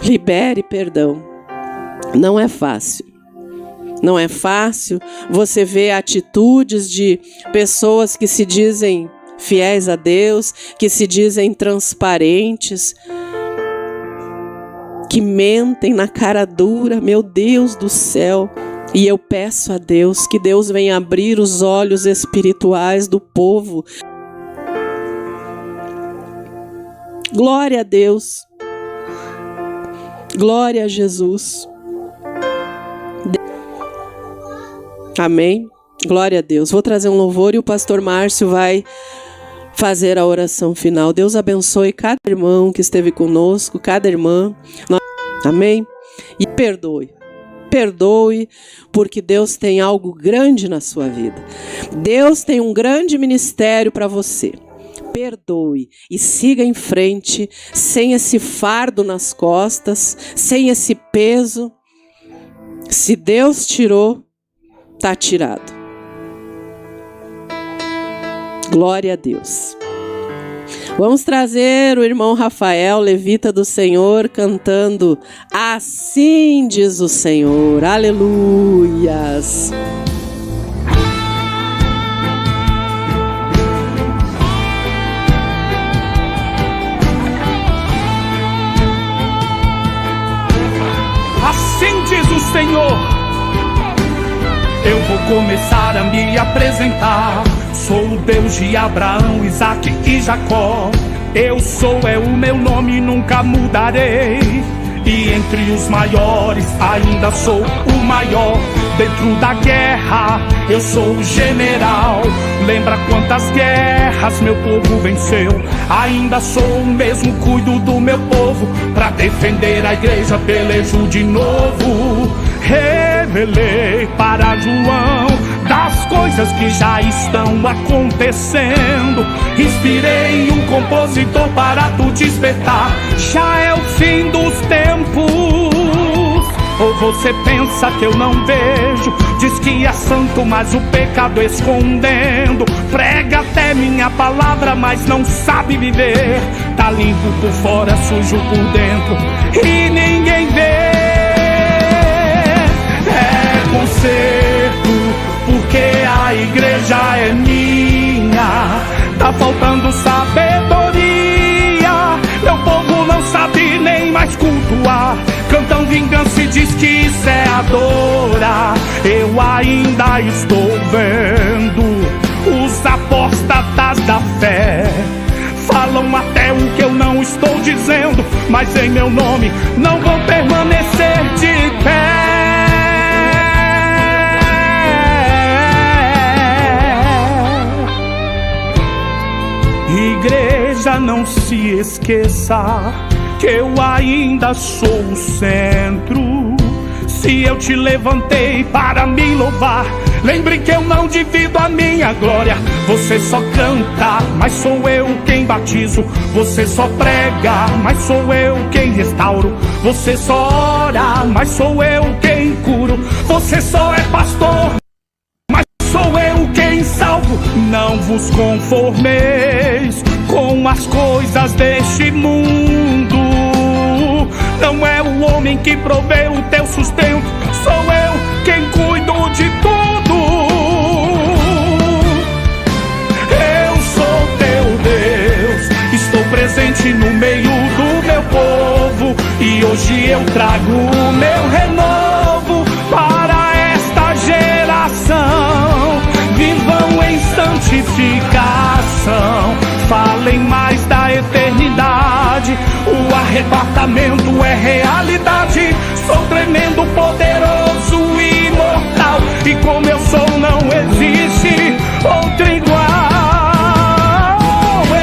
Speaker 6: Libere perdão. Não é fácil. Não é fácil. Você vê atitudes de pessoas que se dizem fiéis a Deus, que se dizem transparentes, que mentem na cara dura, meu Deus do céu. E eu peço a Deus que Deus venha abrir os olhos espirituais do povo. Glória a Deus. Glória a Jesus. Amém. Glória a Deus. Vou trazer um louvor e o pastor Márcio vai fazer a oração final. Deus abençoe cada irmão que esteve conosco, cada irmã. Amém? E perdoe. Perdoe, porque Deus tem algo grande na sua vida. Deus tem um grande ministério para você. Perdoe e siga em frente, sem esse fardo nas costas, sem esse peso. Se Deus tirou, está tirado. Glória a Deus. Vamos trazer o irmão Rafael, levita do Senhor, cantando Assim diz o Senhor. Aleluias.
Speaker 7: Assim diz o Senhor, eu vou começar a me apresentar. Sou o Deus de Abraão, Isaque e Jacó. Eu sou, é o meu nome, nunca mudarei. E entre os maiores ainda sou o maior. Dentro da guerra eu sou o general. Lembra quantas guerras meu povo venceu? Ainda sou o mesmo, cuido do meu povo. Pra defender a igreja pelejo de novo. Revelei para João das coisas que já estão acontecendo. Inspirei um compositor para tu despertar. Já é o fim dos tempos. Ou você pensa que eu não vejo? Diz que é santo, mas o pecado escondendo. Prega até minha palavra, mas não sabe viver. Tá limpo por fora, sujo por dentro, e ninguém vê. É conserto, porque a igreja é minha. Tá faltando sabedoria. Meu povo não sabe nem mais cultuar. Cantam vingança e diz que isso é adorar. Eu ainda estou vendo os apóstatas da fé. Falam até o que eu não estou dizendo, mas em meu nome não vão permanecer de pé. Igreja, não se esqueça que eu ainda sou o centro. Se eu te levantei para me louvar, lembre que eu não divido a minha glória. Você só canta, mas sou eu quem batizo. Você só prega, mas sou eu quem restauro. Você só ora, mas sou eu quem curo. Você só é pastor, mas sou eu quem salvo. Não vos conformeis com as coisas deste mundo. Não é o homem que provê o teu sustento, sou eu quem cuido de tudo. Eu sou teu Deus, estou presente no meio do meu povo. E hoje eu trago o meu renovo para santificação. Falem mais da eternidade. O arrebatamento é realidade. Sou tremendo, poderoso e imortal. E como eu sou, não existe outro igual.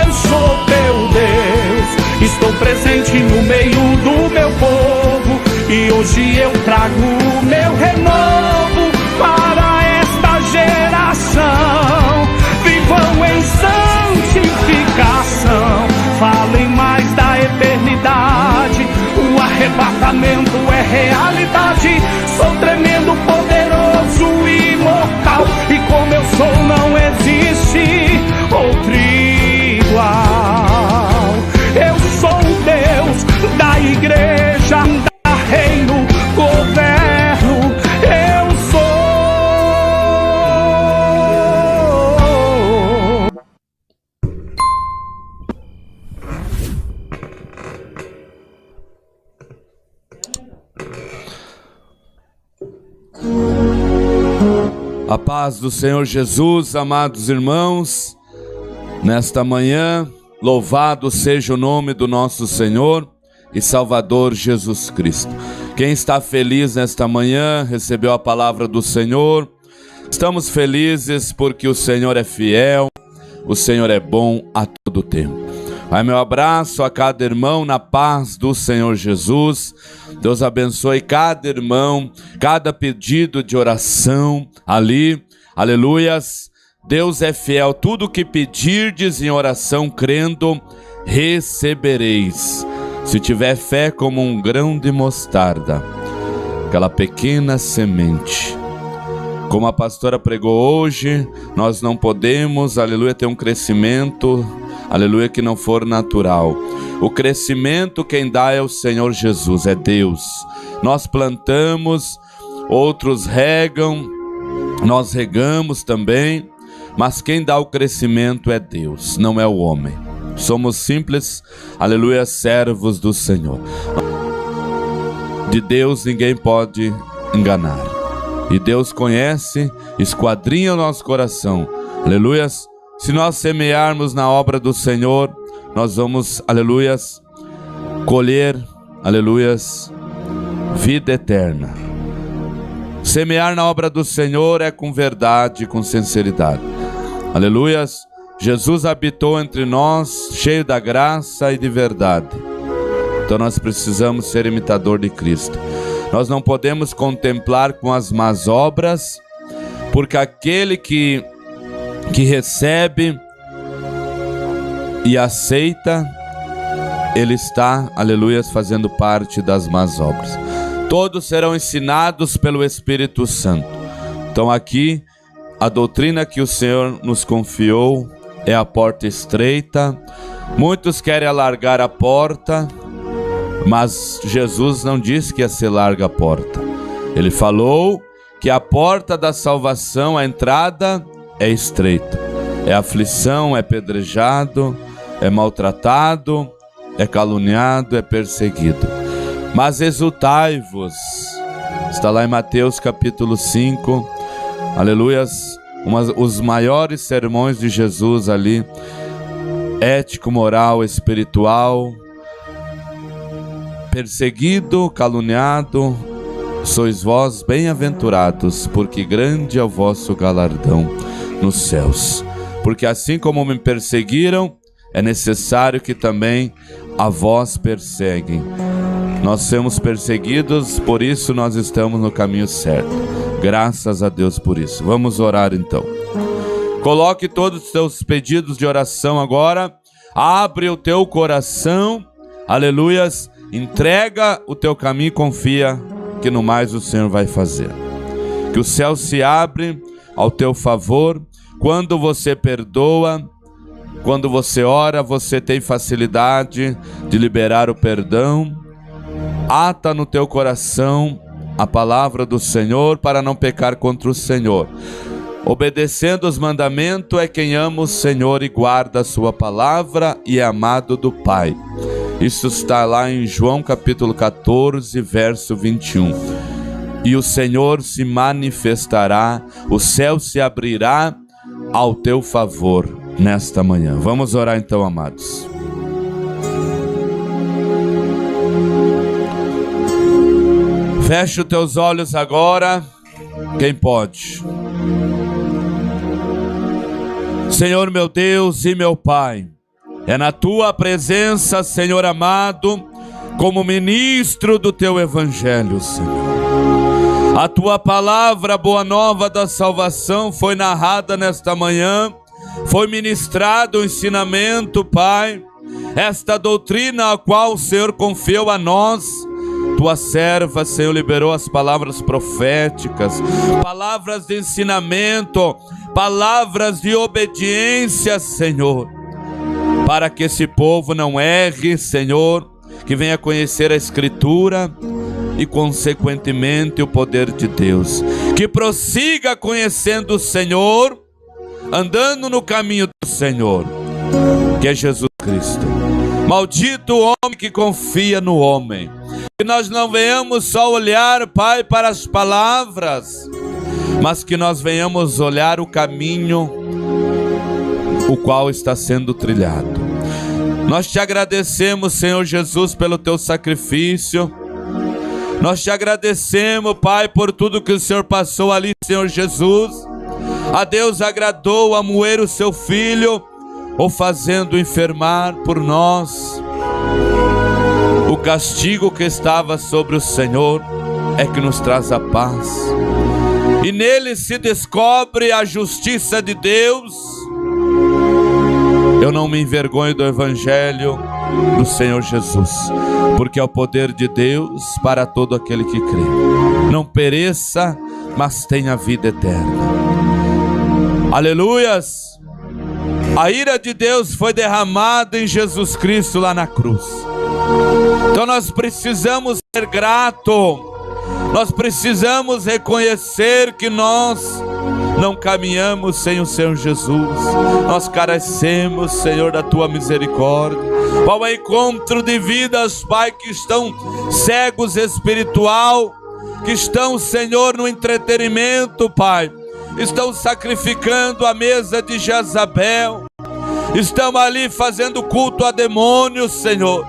Speaker 7: Eu sou teu Deus, estou presente no meio do meu povo. E hoje eu trago o meu renovo para esta geração. Vivam em santificação. Falem mais da eternidade. O arrebatamento é realidade. Sou tremendo, poderoso e imortal. E como eu sou, não existe outro igual. Eu sou o Deus da igreja, da reino, governo. Eu sou.
Speaker 10: A paz do Senhor Jesus, amados irmãos, nesta manhã, louvado seja o nome do nosso Senhor e Salvador Jesus Cristo. Quem está feliz nesta manhã, recebeu a palavra do Senhor. Estamos felizes porque o Senhor é fiel, o Senhor é bom a todo tempo. Vai meu abraço a cada irmão na paz do Senhor Jesus. Deus abençoe cada irmão, cada pedido de oração ali, aleluias. Deus é fiel, tudo que pedirdes em oração crendo, recebereis. Se tiver fé como um grão de mostarda, aquela pequena semente. Como a pastora pregou hoje, nós não podemos, aleluia, ter um crescimento, aleluia, que não for natural. O crescimento quem dá é o Senhor Jesus, é Deus. Nós plantamos, outros regam, nós regamos também, mas quem dá o crescimento é Deus, não é o homem. Somos simples, aleluia, servos do Senhor. De Deus ninguém pode enganar. E Deus conhece, esquadrinha o nosso coração, aleluias. Se nós semearmos na obra do Senhor, nós vamos, aleluias, colher, aleluias, vida eterna. Semear na obra do Senhor é com verdade, com sinceridade. Aleluias. Jesus habitou entre nós, cheio da graça e de verdade. Então nós precisamos ser imitador de Cristo. Nós não podemos contemplar com as más obras, porque aquele que recebe e aceita, ele está, aleluia, fazendo parte das más obras. Todos serão ensinados pelo Espírito Santo. Então aqui, a doutrina que o Senhor nos confiou é a porta estreita. Muitos querem alargar a porta, mas Jesus não disse que ia ser larga a porta. Ele falou que a porta da salvação, a entrada é estreita. É aflição, é pedrejado, é maltratado, é caluniado, é perseguido. Mas exultai-vos. Está lá em Mateus capítulo 5. Aleluias. Os maiores sermões de Jesus ali. Ético, moral, espiritual. Perseguido, caluniado, sois vós bem-aventurados, porque grande é o vosso galardão nos céus. Porque assim como me perseguiram, é necessário que também a vós perseguem. Nós somos perseguidos, por isso nós estamos no caminho certo. Graças a Deus por isso. Vamos orar então. Coloque todos os teus pedidos de oração agora. Abre o teu coração. Aleluias. Entrega o teu caminho e confia que no mais o Senhor vai fazer. Que o céu se abre ao teu favor. Quando você perdoa, quando você ora, você tem facilidade de liberar o perdão. Ata no teu coração a palavra do Senhor para não pecar contra o Senhor. Obedecendo os mandamentos é quem ama o Senhor e guarda a sua palavra e é amado do Pai. Isso está lá em João capítulo 14, verso 21. E o Senhor se manifestará, o céu se abrirá ao teu favor nesta manhã. Vamos orar então, amados. Feche os teus olhos agora, quem pode. Senhor meu Deus e meu Pai, é na tua presença, Senhor amado, como ministro do teu evangelho, Senhor. A tua palavra, boa nova da salvação, foi narrada nesta manhã, foi ministrado o ensinamento, Pai, esta doutrina a qual o Senhor confiou a nós. Tua serva, Senhor, liberou as palavras proféticas, palavras de ensinamento, palavras de obediência, Senhor, para que esse povo não erre, Senhor, que venha conhecer a Escritura e, consequentemente, o poder de Deus, que prossiga conhecendo o Senhor, andando no caminho do Senhor, que é Jesus Cristo. Maldito o homem que confia no homem. Que nós não venhamos só olhar, Pai, para as palavras, mas que nós venhamos olhar o caminho o qual está sendo trilhado. Nós te agradecemos, Senhor Jesus, pelo teu sacrifício. Nós te agradecemos, Pai, por tudo que o Senhor passou ali, Senhor Jesus. A Deus agradou a moer o seu filho, ou fazendo enfermar por nós. O castigo que estava sobre o Senhor é que nos traz a paz, e nele se descobre a justiça de Deus. Eu não me envergonho do evangelho do Senhor Jesus, porque é o poder de Deus para todo aquele que crê. Não pereça, mas tenha vida eterna. Aleluias! A ira de Deus foi derramada em Jesus Cristo lá na cruz. Então nós precisamos ser gratos. Nós precisamos reconhecer que nós não caminhamos sem o Senhor Jesus. Nós carecemos, Senhor, da tua misericórdia. Ao encontro de vidas, Pai, que estão cegos espiritual, que estão, Senhor, no entretenimento, Pai. Estão sacrificando a mesa de Jezabel. Estão ali fazendo culto a demônios, Senhor.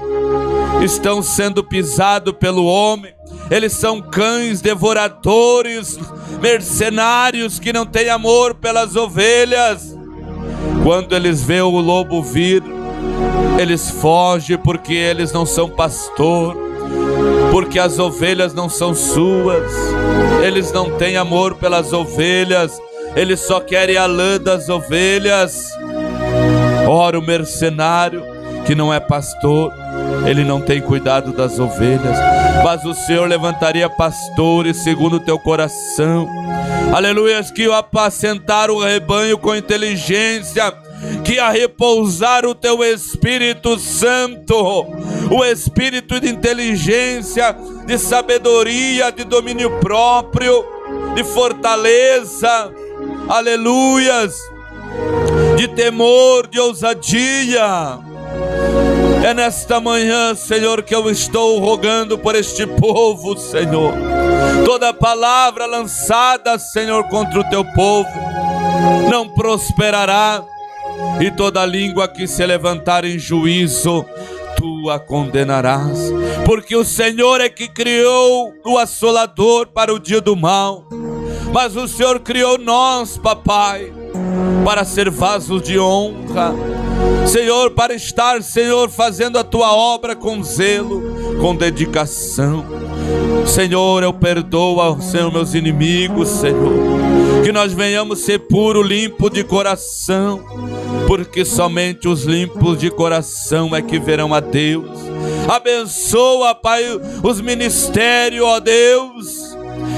Speaker 10: Estão sendo pisados pelo homem. Eles são cães devoradores, mercenários que não têm amor pelas ovelhas. Quando eles veem o lobo vir, eles fogem porque eles não são pastor, porque as ovelhas não são suas. Eles não têm amor pelas ovelhas, eles só querem a lã das ovelhas. Ora, o mercenário que não é pastor, ele não tem cuidado das ovelhas, mas o Senhor levantaria pastores segundo o teu coração, aleluias, que ia apacentar o rebanho com inteligência, que ia repousar o teu Espírito Santo, o Espírito de inteligência, de sabedoria, de domínio próprio, de fortaleza, aleluias, de temor, de ousadia. É nesta manhã, Senhor, que eu estou rogando por este povo, Senhor. Toda palavra lançada, Senhor, contra o teu povo não prosperará, e toda língua que se levantar em juízo, tu a condenarás, porque o Senhor é que criou o assolador para o dia do mal, mas o Senhor criou nós, papai, para ser vasos de honra, Senhor, para estar, Senhor, fazendo a tua obra com zelo, com dedicação. Senhor, eu perdoo, Senhor, meus inimigos, Senhor, que nós venhamos ser puro, limpo de coração, porque somente os limpos de coração é que verão a Deus. Abençoa, Pai, os ministérios, ó Deus,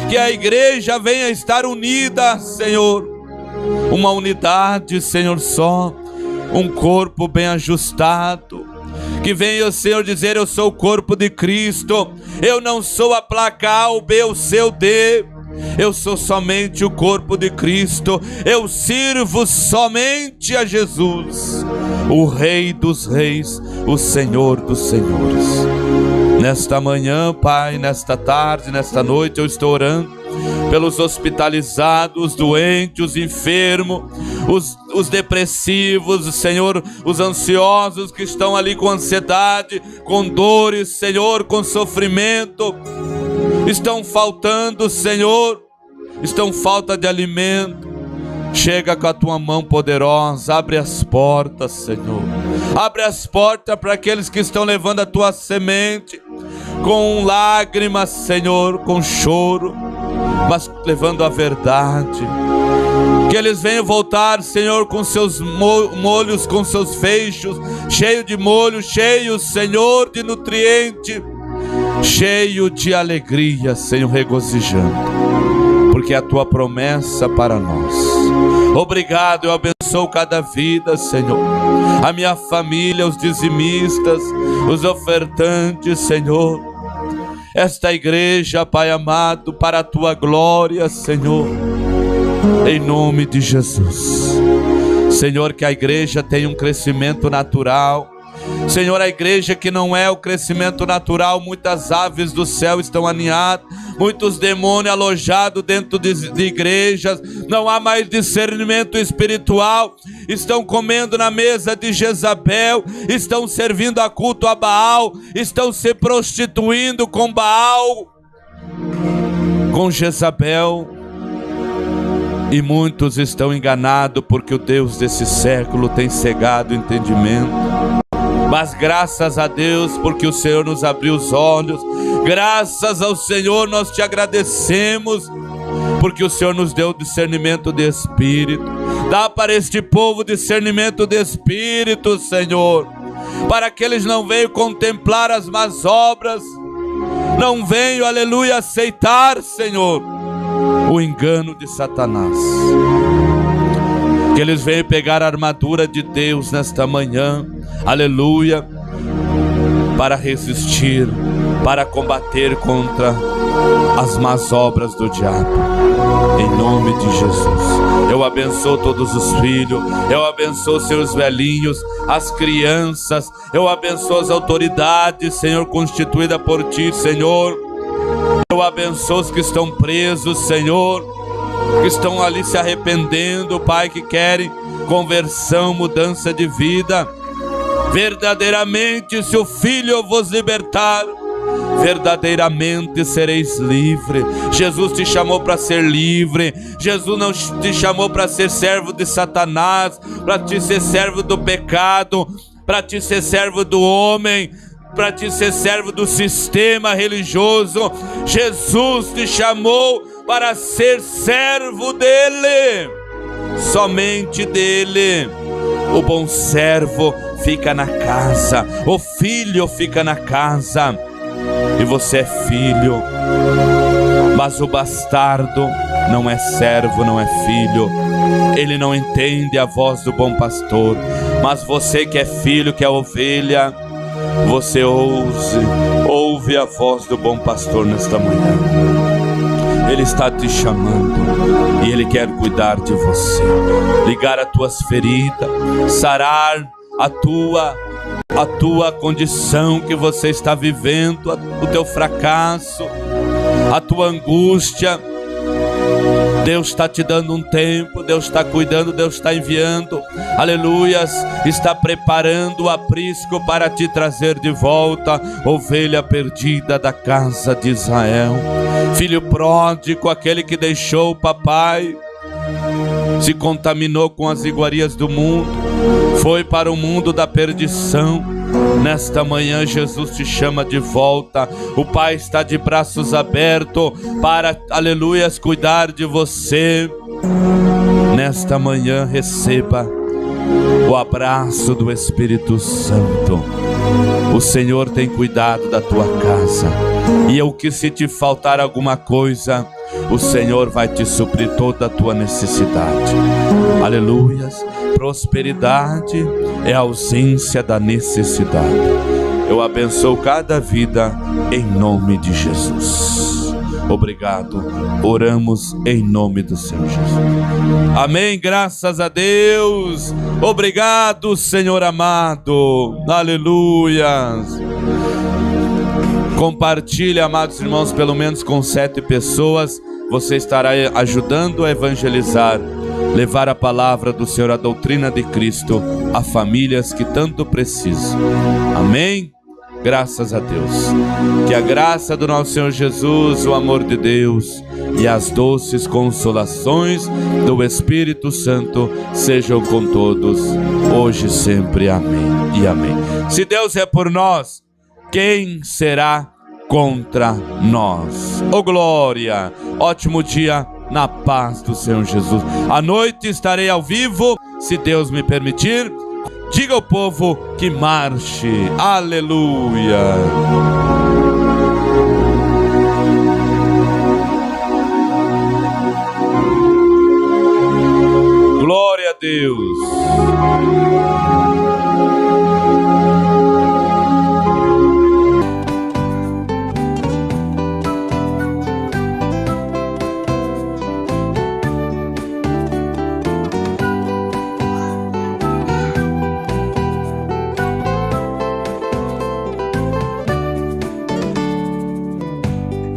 Speaker 10: que a igreja venha estar unida, Senhor, uma unidade, Senhor, só, um corpo bem ajustado, que venha o Senhor dizer: eu sou o corpo de Cristo, eu não sou a placa A, o B, o C, o D, eu sou somente o corpo de Cristo, eu sirvo somente a Jesus, o Rei dos Reis, o Senhor dos Senhores. Nesta manhã, Pai, nesta tarde, nesta noite, eu estou orando pelos hospitalizados, os doentes, os enfermos, os depressivos, Senhor, os ansiosos que estão ali com ansiedade, com dores, Senhor, com sofrimento, estão faltando, Senhor, estão falta de alimento. Chega com a tua mão poderosa, abre as portas, Senhor. Abre as portas para aqueles que estão levando a tua semente, com lágrimas, Senhor, com choro, mas levando a verdade. Que eles venham voltar, Senhor, com seus molhos, com seus feixes, cheio de molho, cheio, Senhor, de nutriente, cheio de alegria, Senhor, regozijando, porque é a tua promessa para nós. Obrigado, eu abençoo cada vida, Senhor, a minha família, os dizimistas, os ofertantes, Senhor, esta igreja, Pai amado, para a tua glória, Senhor, em nome de Jesus. Senhor, que a igreja tenha um crescimento natural. Senhor, a igreja que não é o crescimento natural, muitas aves do céu estão aninhadas, muitos demônios alojados dentro de igrejas, não há mais discernimento espiritual, estão comendo na mesa de Jezabel, estão servindo a culto a Baal, estão se prostituindo com Baal, com Jezabel, e muitos estão enganados porque o Deus desse século tem cegado o entendimento. Mas graças a Deus, porque o Senhor nos abriu os olhos, graças ao Senhor nós te agradecemos, porque o Senhor nos deu discernimento de espírito. Dá para este povo discernimento de espírito, Senhor, para que eles não venham contemplar as más obras, não venham, aleluia, aceitar, Senhor, o engano de Satanás. Que eles venham pegar a armadura de Deus nesta manhã, aleluia, para resistir, para combater contra as más obras do diabo, em nome de Jesus. Eu abençoo todos os filhos, eu abençoo seus velhinhos, as crianças, eu abençoo as autoridades, Senhor, constituída por ti, Senhor. Eu abençoo os que estão presos, Senhor, que estão ali se arrependendo, Pai, que querem conversão, mudança de vida. Verdadeiramente, se o Filho vos libertar, verdadeiramente sereis livres. Jesus te chamou para ser livre. Jesus não te chamou para ser servo de Satanás, para te ser servo do pecado, para te ser servo do homem, para te ser servo do sistema religioso. Jesus te chamou para ser servo dele, somente dele. O bom servo fica na casa, o filho fica na casa, e você é filho. Mas o bastardo não é servo, não é filho, ele não entende a voz do bom pastor. Mas você que é filho, que é ovelha, você ouve a voz do bom pastor nesta manhã. Ele está te chamando e Ele quer cuidar de você, ligar as tuas feridas, sarar a tua condição que você está vivendo, o teu fracasso, a tua angústia. Deus está te dando um tempo, Deus está cuidando, Deus está enviando, aleluias, está preparando o aprisco para te trazer de volta, ovelha perdida da casa de Israel. Filho pródigo, aquele que deixou o papai, se contaminou com as iguarias do mundo, foi para o mundo da perdição. Nesta manhã Jesus te chama de volta. O Pai está de braços abertos para, aleluias, cuidar de você. Nesta manhã receba o abraço do Espírito Santo. O Senhor tem cuidado da tua casa, e o que se te faltar alguma coisa, o Senhor vai te suprir toda a tua necessidade. Aleluias. Prosperidade é a ausência da necessidade. Eu abençoo cada vida em nome de Jesus. Obrigado. Oramos em nome do Senhor Jesus. Amém. Graças a Deus. Obrigado, Senhor amado. Aleluia. Compartilhe, amados irmãos, pelo menos com 7 pessoas. Você estará ajudando a evangelizar, levar a palavra do Senhor, a doutrina de Cristo, a famílias que tanto precisam. Amém? Graças a Deus. Que a graça do nosso Senhor Jesus, o amor de Deus e as doces consolações do Espírito Santo sejam com todos, hoje e sempre. Amém e amém. Se Deus é por nós, quem será contra nós? Oh glória! Ótimo dia na paz do Senhor Jesus. À noite estarei ao vivo, se Deus me permitir. Diga ao povo que marche. Aleluia! Glória a Deus!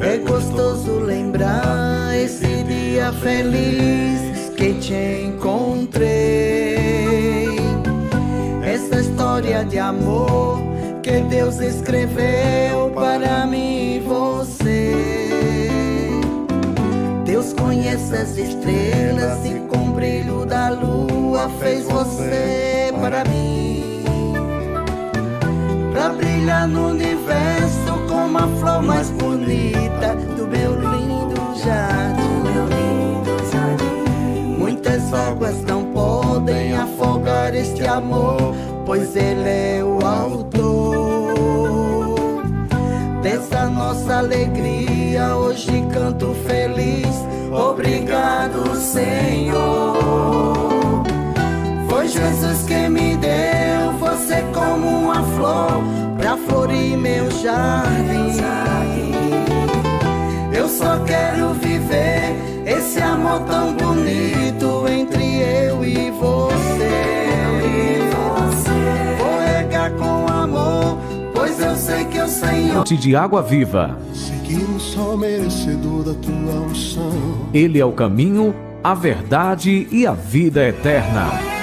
Speaker 1: É gostoso lembrar esse dia feliz que te encontrei. Essa história de amor que Deus escreveu para mim e você. Deus conhece as estrelas e com o brilho da lua fez você para mim, pra brilhar no universo como a flor mais bonita do meu lindo jardim. Muitas águas não podem afogar este amor, pois ele é o autor dessa nossa alegria. Hoje canto feliz, obrigado, Senhor. Foi Jesus que me deu você como uma flor pra florir meu jardim. Eu só quero viver esse amor tão bonito entre eu e você. Vou regar com amor, pois eu sei que o Senhor
Speaker 4: De água viva.
Speaker 5: Sei que não sou merecedor da tua unção.
Speaker 4: Ele é o caminho, a verdade e a vida eterna.